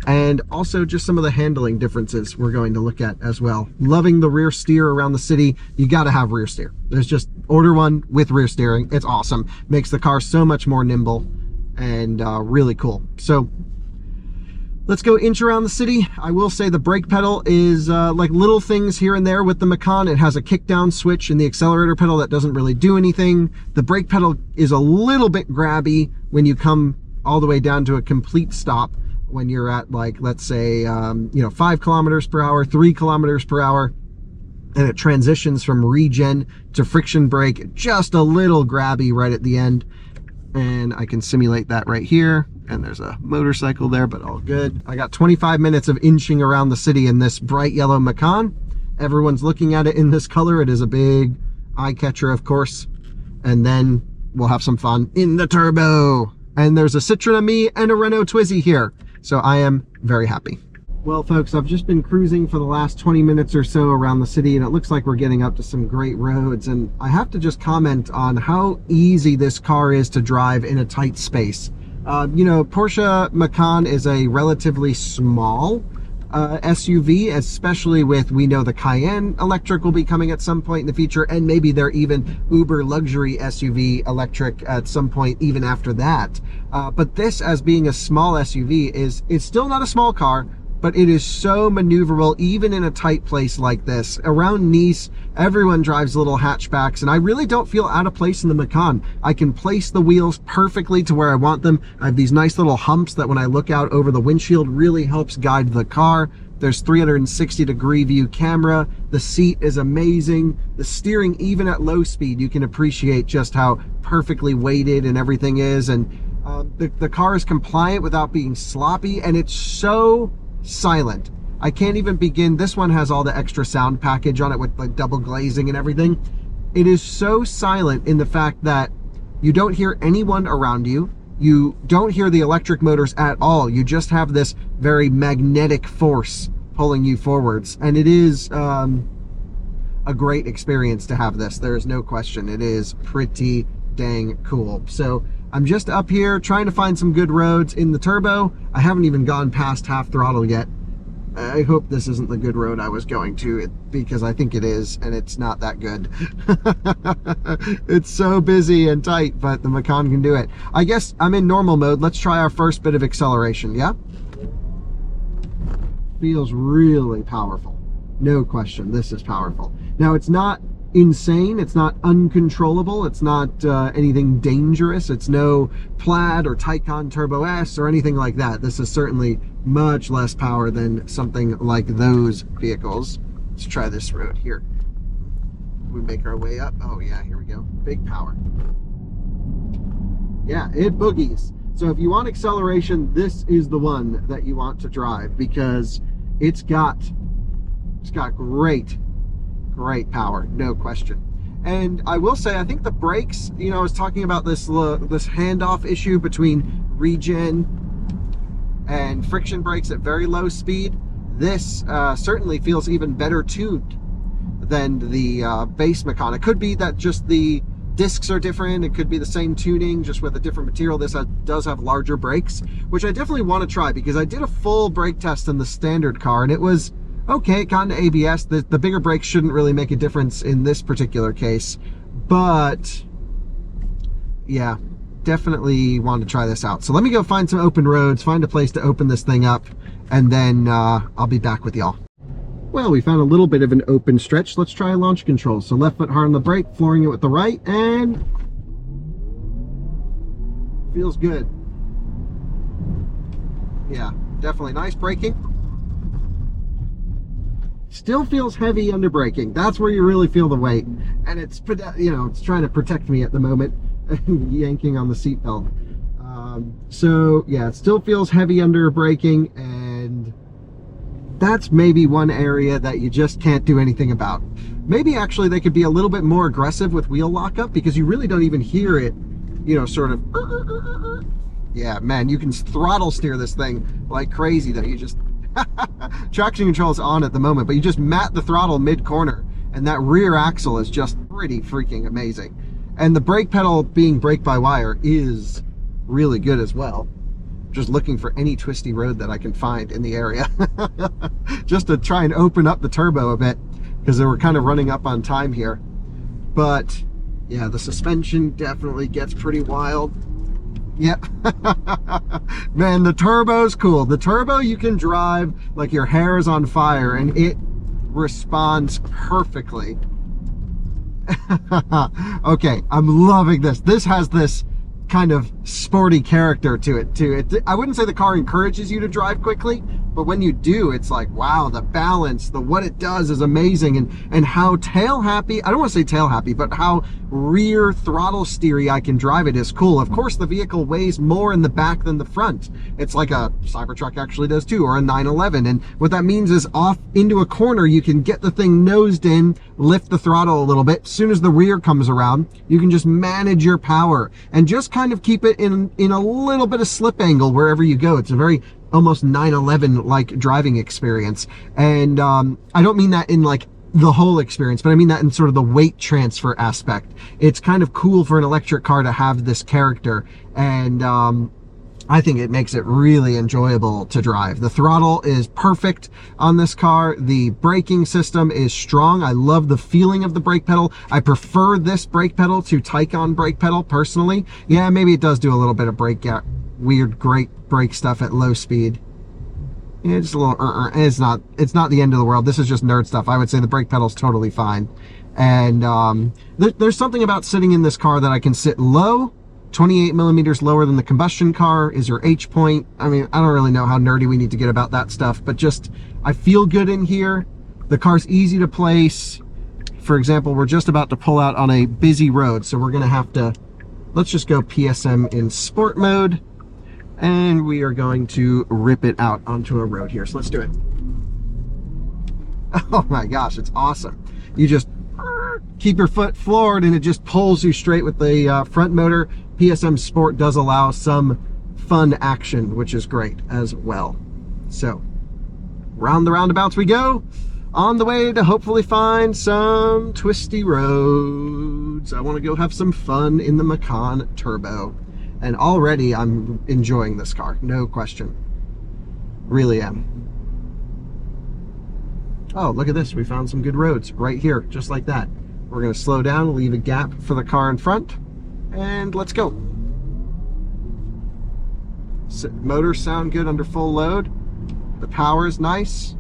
And also just some of the handling differences we're going to look at as well. Loving the rear steer around the city. You gotta have rear steer. There's just, order one with rear steering. It's awesome. Makes the car so much more nimble and really cool. So let's go inch around the city. I will say the brake pedal is like little things here and there with the Macan. It has a kick down switch and the accelerator pedal that doesn't really do anything. The brake pedal is a little bit grabby when you come all the way down to a complete stop. When you're at, like, let's say, 5 kilometers per hour, 3 kilometers per hour, and it transitions from regen to friction brake, just a little grabby right at the end. And I can simulate that right here. And there's a motorcycle there, but all good. I got 25 minutes of inching around the city in this bright yellow Macan. Everyone's looking at it in this color. It is a big eye catcher, of course. And then we'll have some fun in the turbo. And there's a Citroen Ami and a Renault Twizy here. So I am very happy. Well, folks, I've just been cruising for the last 20 minutes or so around the city, and it looks like we're getting up to some great roads. And I have to just comment on how easy this car is to drive in a tight space. Porsche Macan is a relatively small SUV, especially with, we know the Cayenne electric will be coming at some point in the future, and maybe they're even uber luxury SUV electric at some point even after that. But this, as being a small SUV, it's still not a small car, but it is so maneuverable even in a tight place like this. Around Nice, everyone drives little hatchbacks, and I really don't feel out of place in the Macan. I can place the wheels perfectly to where I want them. I have these nice little humps that when I look out over the windshield really helps guide the car. There's 360-degree view camera. The seat is amazing. The steering, even at low speed, you can appreciate just how perfectly weighted and everything is. And the car is compliant without being sloppy, and it's so silent. I can't even begin. This one has all the extra sound package on it with like double glazing and everything. It is so silent in the fact that you don't hear anyone around you. You don't hear the electric motors at all. You just have this very magnetic force pulling you forwards. And it is a great experience to have this. There is no question. It is pretty dang cool. So I'm just up here trying to find some good roads in the turbo. I haven't even gone past half throttle yet. I hope this isn't the good road I was going to, because I think it is, and it's not that good. It's so busy and tight, but the Macan can do it. I guess I'm in normal mode. Let's try our first bit of acceleration, yeah? Feels really powerful. No question, this is powerful. Now, it's not insane, it's not uncontrollable, it's not anything dangerous, it's no Plaid or Macan Turbo S or anything like that. This is certainly much less power than something like those vehicles. Let's try this road here. We make our way up. Oh yeah, here we go. Big power. Yeah, it boogies. So if you want acceleration, this is the one that you want to drive, because it's got great power, no question. And I will say, I think the brakes, you know, I was talking about this handoff issue between regen and friction brakes at very low speed. This certainly feels even better tuned than the base Macan. It could be that just the discs are different. It could be the same tuning, just with a different material. This does have larger brakes, which I definitely want to try, because I did a full brake test in the standard car, and it was okay. It got into ABS. The bigger brakes shouldn't really make a difference in this particular case, but yeah, definitely want to try this out. So let me go find some open roads, find a place to open this thing up, and then I'll be back with y'all. Well, we found a little bit of an open stretch. Let's try launch control. So left foot hard on the brake, flooring it with the right, and feels good. Yeah, definitely nice braking. Still feels heavy under braking. That's where you really feel the weight. And it's, you know, it's trying to protect me at the moment, yanking on the seatbelt. So yeah, it still feels heavy under braking, and that's maybe one area that you just can't do anything about. Maybe actually they could be a little bit more aggressive with wheel lockup, because you really don't even hear it, you know, sort of. Yeah, man, you can throttle steer this thing like crazy though. You just, traction control is on at the moment, but you just mat the throttle mid-corner, and that rear axle is just pretty freaking amazing. And the brake pedal being brake-by-wire is really good as well. Just looking for any twisty road that I can find in the area just to try and open up the turbo a bit, because they were kind of running up on time here. But yeah, the suspension definitely gets pretty wild. Yep. Man, the turbo's cool. The turbo, you can drive like your hair is on fire, and it responds perfectly. Okay, I'm loving this. This has this kind of sporty character to it too. I wouldn't say the car encourages you to drive quickly, but when you do, it's like, wow, the balance, what it does is amazing. And how tail happy, I don't want to say tail happy, but how rear throttle steery I can drive it is cool. Of course, the vehicle weighs more in the back than the front. It's like a Cybertruck actually does too, or a 911. And what that means is off into a corner, you can get the thing nosed in, lift the throttle a little bit. As soon as the rear comes around, you can just manage your power and just kind of keep it in a little bit of slip angle wherever you go. It's a very almost 911 like driving experience. And I don't mean that in like the whole experience, but I mean that in sort of the weight transfer aspect. It's kind of cool for an electric car to have this character, and I think it makes it really enjoyable to drive. The throttle is perfect on this car. The braking system is strong. I love the feeling of the brake pedal. I prefer this brake pedal to Macan brake pedal personally. Yeah, maybe it does do a little bit of weird great brake stuff at low speed. Yeah, just a little it's not the end of the world. This is just nerd stuff. I would say the brake pedal's totally fine. And there's something about sitting in this car that I can sit low. 28 millimeters lower than the combustion car is your H point. I mean, I don't really know how nerdy we need to get about that stuff, but just, I feel good in here. The car's easy to place. For example, we're just about to pull out on a busy road, so we're gonna have to, let's just go PSM in sport mode, and we are going to rip it out onto a road here. So let's do it. Oh my gosh, it's awesome. You just keep your foot floored and it just pulls you straight with the front motor. PSM Sport does allow some fun action, which is great as well. So round the roundabouts we go, on the way to hopefully find some twisty roads. I want to go have some fun in the Macan Turbo, and already I'm enjoying this car, no question. Really am. Oh, look at this. We found some good roads right here, just like that. We're going to slow down, leave a gap for the car in front, and let's go. Motors sound good under full load. The power is nice.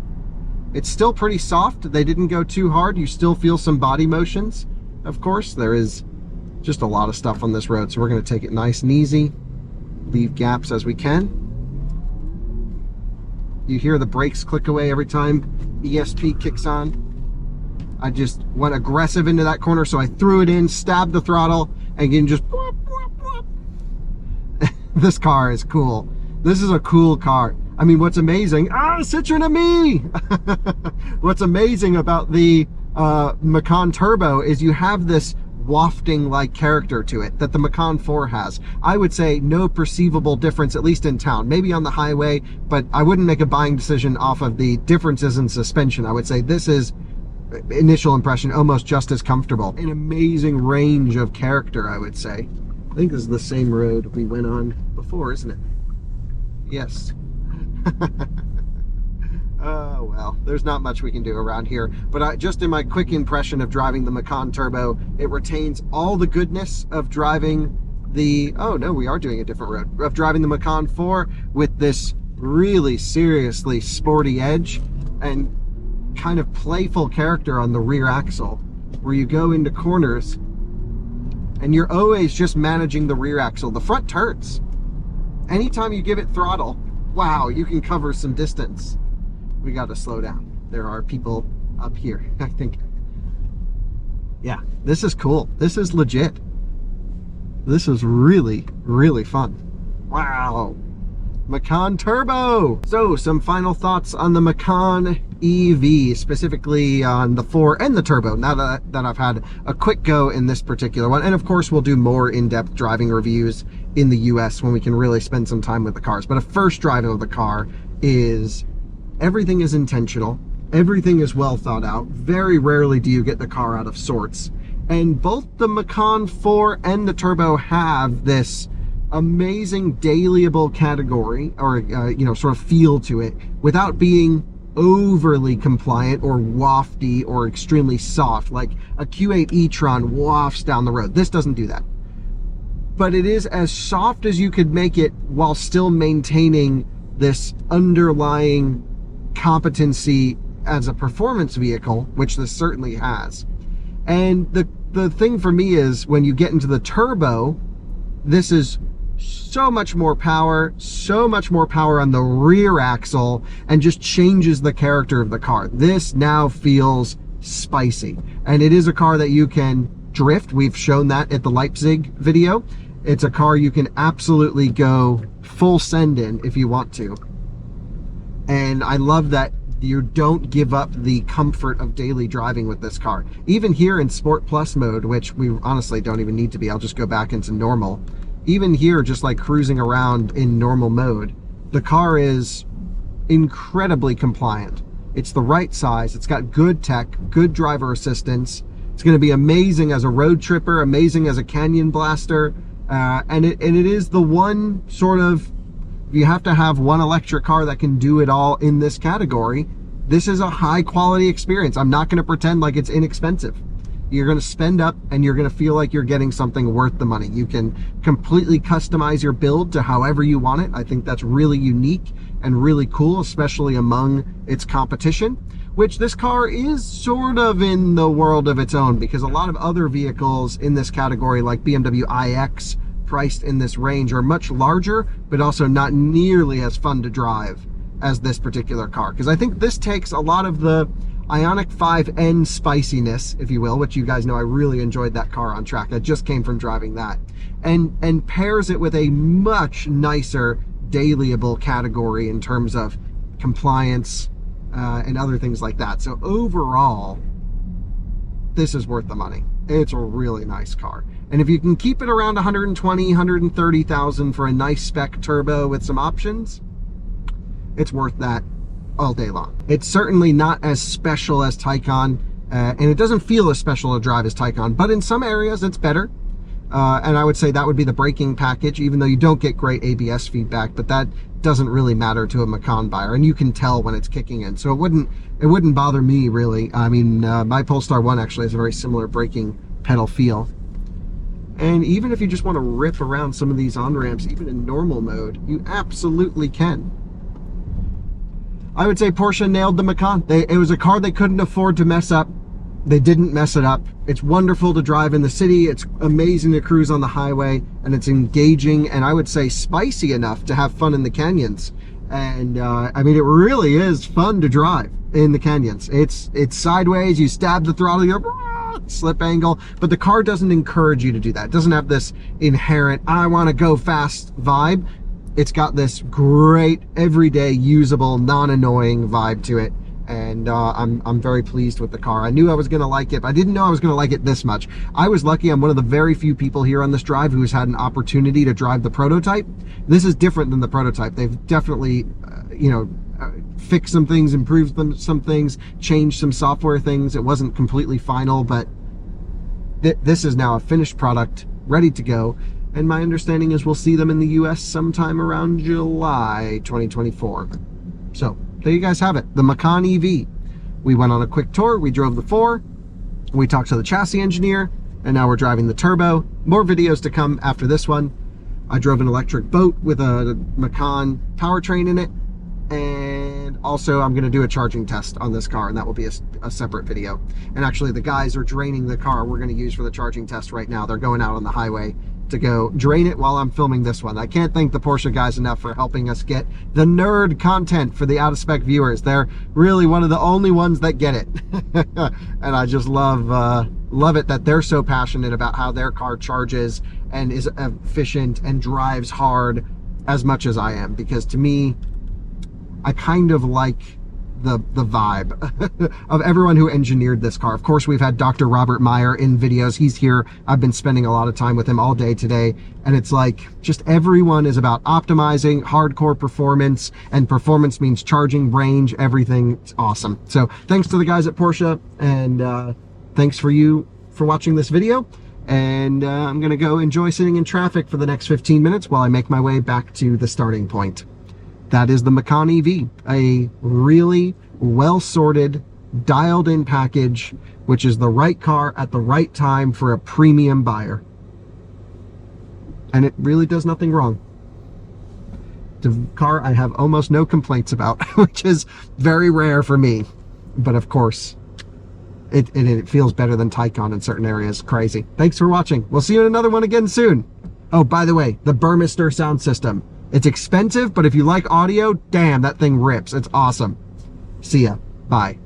It's still pretty soft. They didn't go too hard. You still feel some body motions. Of course, there is just a lot of stuff on this road, so we're going to take it nice and easy. Leave gaps as we can. You hear the brakes click away every time ESP kicks on. I just went aggressive into that corner, so I threw it in, stabbed the throttle, and again just whoop, whoop, whoop. This car is cool. This is a cool car. I mean, what's amazing, Citroen and me! What's amazing about the Macan Turbo is you have this wafting like character to it that the Macan 4 has. I would say no perceivable difference, at least in town, maybe on the highway, but I wouldn't make a buying decision off of the differences in suspension. I would say this is, initial impression, almost just as comfortable. An amazing range of character, I would say. I think this is the same road we went on before, isn't it? Yes. Oh well, there's not much we can do around here, but just in my quick impression of driving the Macan Turbo, it retains all the goodness of driving the, oh no, we are doing a different road, of driving the Macan 4 with this really seriously sporty edge and kind of playful character on the rear axle, where you go into corners and you're always just managing the rear axle. The front turns. Anytime you give it throttle, wow, you can cover some distance. We got to slow down. There are people up here, I think. Yeah, this is cool. This is legit. This is really, really fun. Wow. Macan Turbo. So some final thoughts on the Macan EV, specifically on the 4 and the Turbo, now that I've had a quick go in this particular one. And of course, we'll do more in-depth driving reviews in the US when we can really spend some time with the cars. But a first drive of the car is, everything is intentional. Everything is well thought out. Very rarely do you get the car out of sorts. And both the Macan 4 and the Turbo have this amazing dailyable category, or sort of feel to it, without being overly compliant or wafty or extremely soft like a Q8 e-tron wafts down the road. This doesn't do that, but it is as soft as you could make it while still maintaining this underlying competency as a performance vehicle, which this certainly has. And the thing for me is, when you get into the Turbo, this is so much more power on the rear axle, and just changes the character of the car. This now feels spicy, and it is a car that you can drift. We've shown that at the Leipzig video. It's a car you can absolutely go full send in if you want to. And I love that you don't give up the comfort of daily driving with this car. Even here in Sport Plus mode, which we honestly don't even need to be, I'll just go back into normal. Even here, just like cruising around in normal mode, the car is incredibly compliant. It's the right size. It's got good tech, good driver assistance. It's going to be amazing as a road tripper, amazing as a canyon blaster. And it is the one sort of, you have to have one electric car that can do it all in this category. This is a high quality experience. I'm not going to pretend like it's inexpensive. You're going to spend up and you're going to feel like you're getting something worth the money. You can completely customize your build to however you want it. I think that's really unique and really cool, especially among its competition, which this car is sort of in the world of its own, because a lot of other vehicles in this category, like BMW iX, priced in this range, are much larger, but also not nearly as fun to drive as this particular car. Because I think this takes a lot of the Ioniq 5N spiciness, if you will, which you guys know I really enjoyed that car on track. I just came from driving that. And pairs it with a much nicer dailyable category in terms of compliance and other things like that. So overall, this is worth the money. It's a really nice car. And if you can keep it around 120, 130,000 for a nice spec turbo with some options, it's worth that all day long. It's certainly not as special as Taycan, and it doesn't feel as special to drive as Taycan, but in some areas it's better. And I would say that would be the braking package, even though you don't get great ABS feedback, but doesn't really matter to a Macan buyer, and you can tell when it's kicking in. So it wouldn't bother me really. I mean, my Polestar 1 actually has a very similar braking pedal feel. And even if you just want to rip around some of these on-ramps, even in normal mode, you absolutely can. I would say Porsche nailed the Macan. It was a car they couldn't afford to mess up. They didn't mess it up. It's wonderful to drive in the city. It's amazing to cruise on the highway, and it's engaging, and I would say spicy enough to have fun in the canyons. And I mean, it really is fun to drive in the canyons. It's sideways, you stab the throttle, you go, slip angle, but the car doesn't encourage you to do that. It doesn't have this inherent, I want to go fast vibe. It's got this great, everyday, usable, non-annoying vibe to it. And I'm very pleased with the car. I knew I was going to like it, but I didn't know I was going to like it this much. I was lucky. I'm one of the very few people here on this drive who has had an opportunity to drive the prototype. This is different than the prototype. They've definitely, fixed some things, improved some things, changed some software things. It wasn't completely final, but this is now a finished product, ready to go. And my understanding is we'll see them in the US sometime around July 2024. So there you guys have it, the Macan EV. We went on a quick tour, we drove the 4, we talked to the chassis engineer, and now we're driving the Turbo. More videos to come after this one. I drove an electric boat with a Macan powertrain in it, and also I'm going to do a charging test on this car, and that will be a separate video. And actually the guys are draining the car we're going to use for the charging test right now. They're going out on the highway to go drain it while I'm filming this one. I can't thank the Porsche guys enough for helping us get the nerd content for the out-of-spec viewers. They're really one of the only ones that get it. And I just love it that they're so passionate about how their car charges and is efficient and drives hard as much as I am, because to me, I kind of like the vibe of everyone who engineered this car. Of course, we've had Dr. Robert Meyer in videos. He's here. I've been spending a lot of time with him all day today. And it's like, just everyone is about optimizing hardcore performance, and performance means charging, range, everything. It's awesome. So thanks to the guys at Porsche, and thanks for you for watching this video. And I'm going to go enjoy sitting in traffic for the next 15 minutes while I make my way back to the starting point. That is the Macan EV, a really well-sorted, dialed-in package, which is the right car at the right time for a premium buyer. And it really does nothing wrong. It's a car I have almost no complaints about, which is very rare for me. But of course, it feels better than Taycan in certain areas. Crazy. Thanks for watching. We'll see you in another one again soon. Oh, by the way, the Burmester sound system. It's expensive, but if you like audio, damn, that thing rips. It's awesome. See ya. Bye.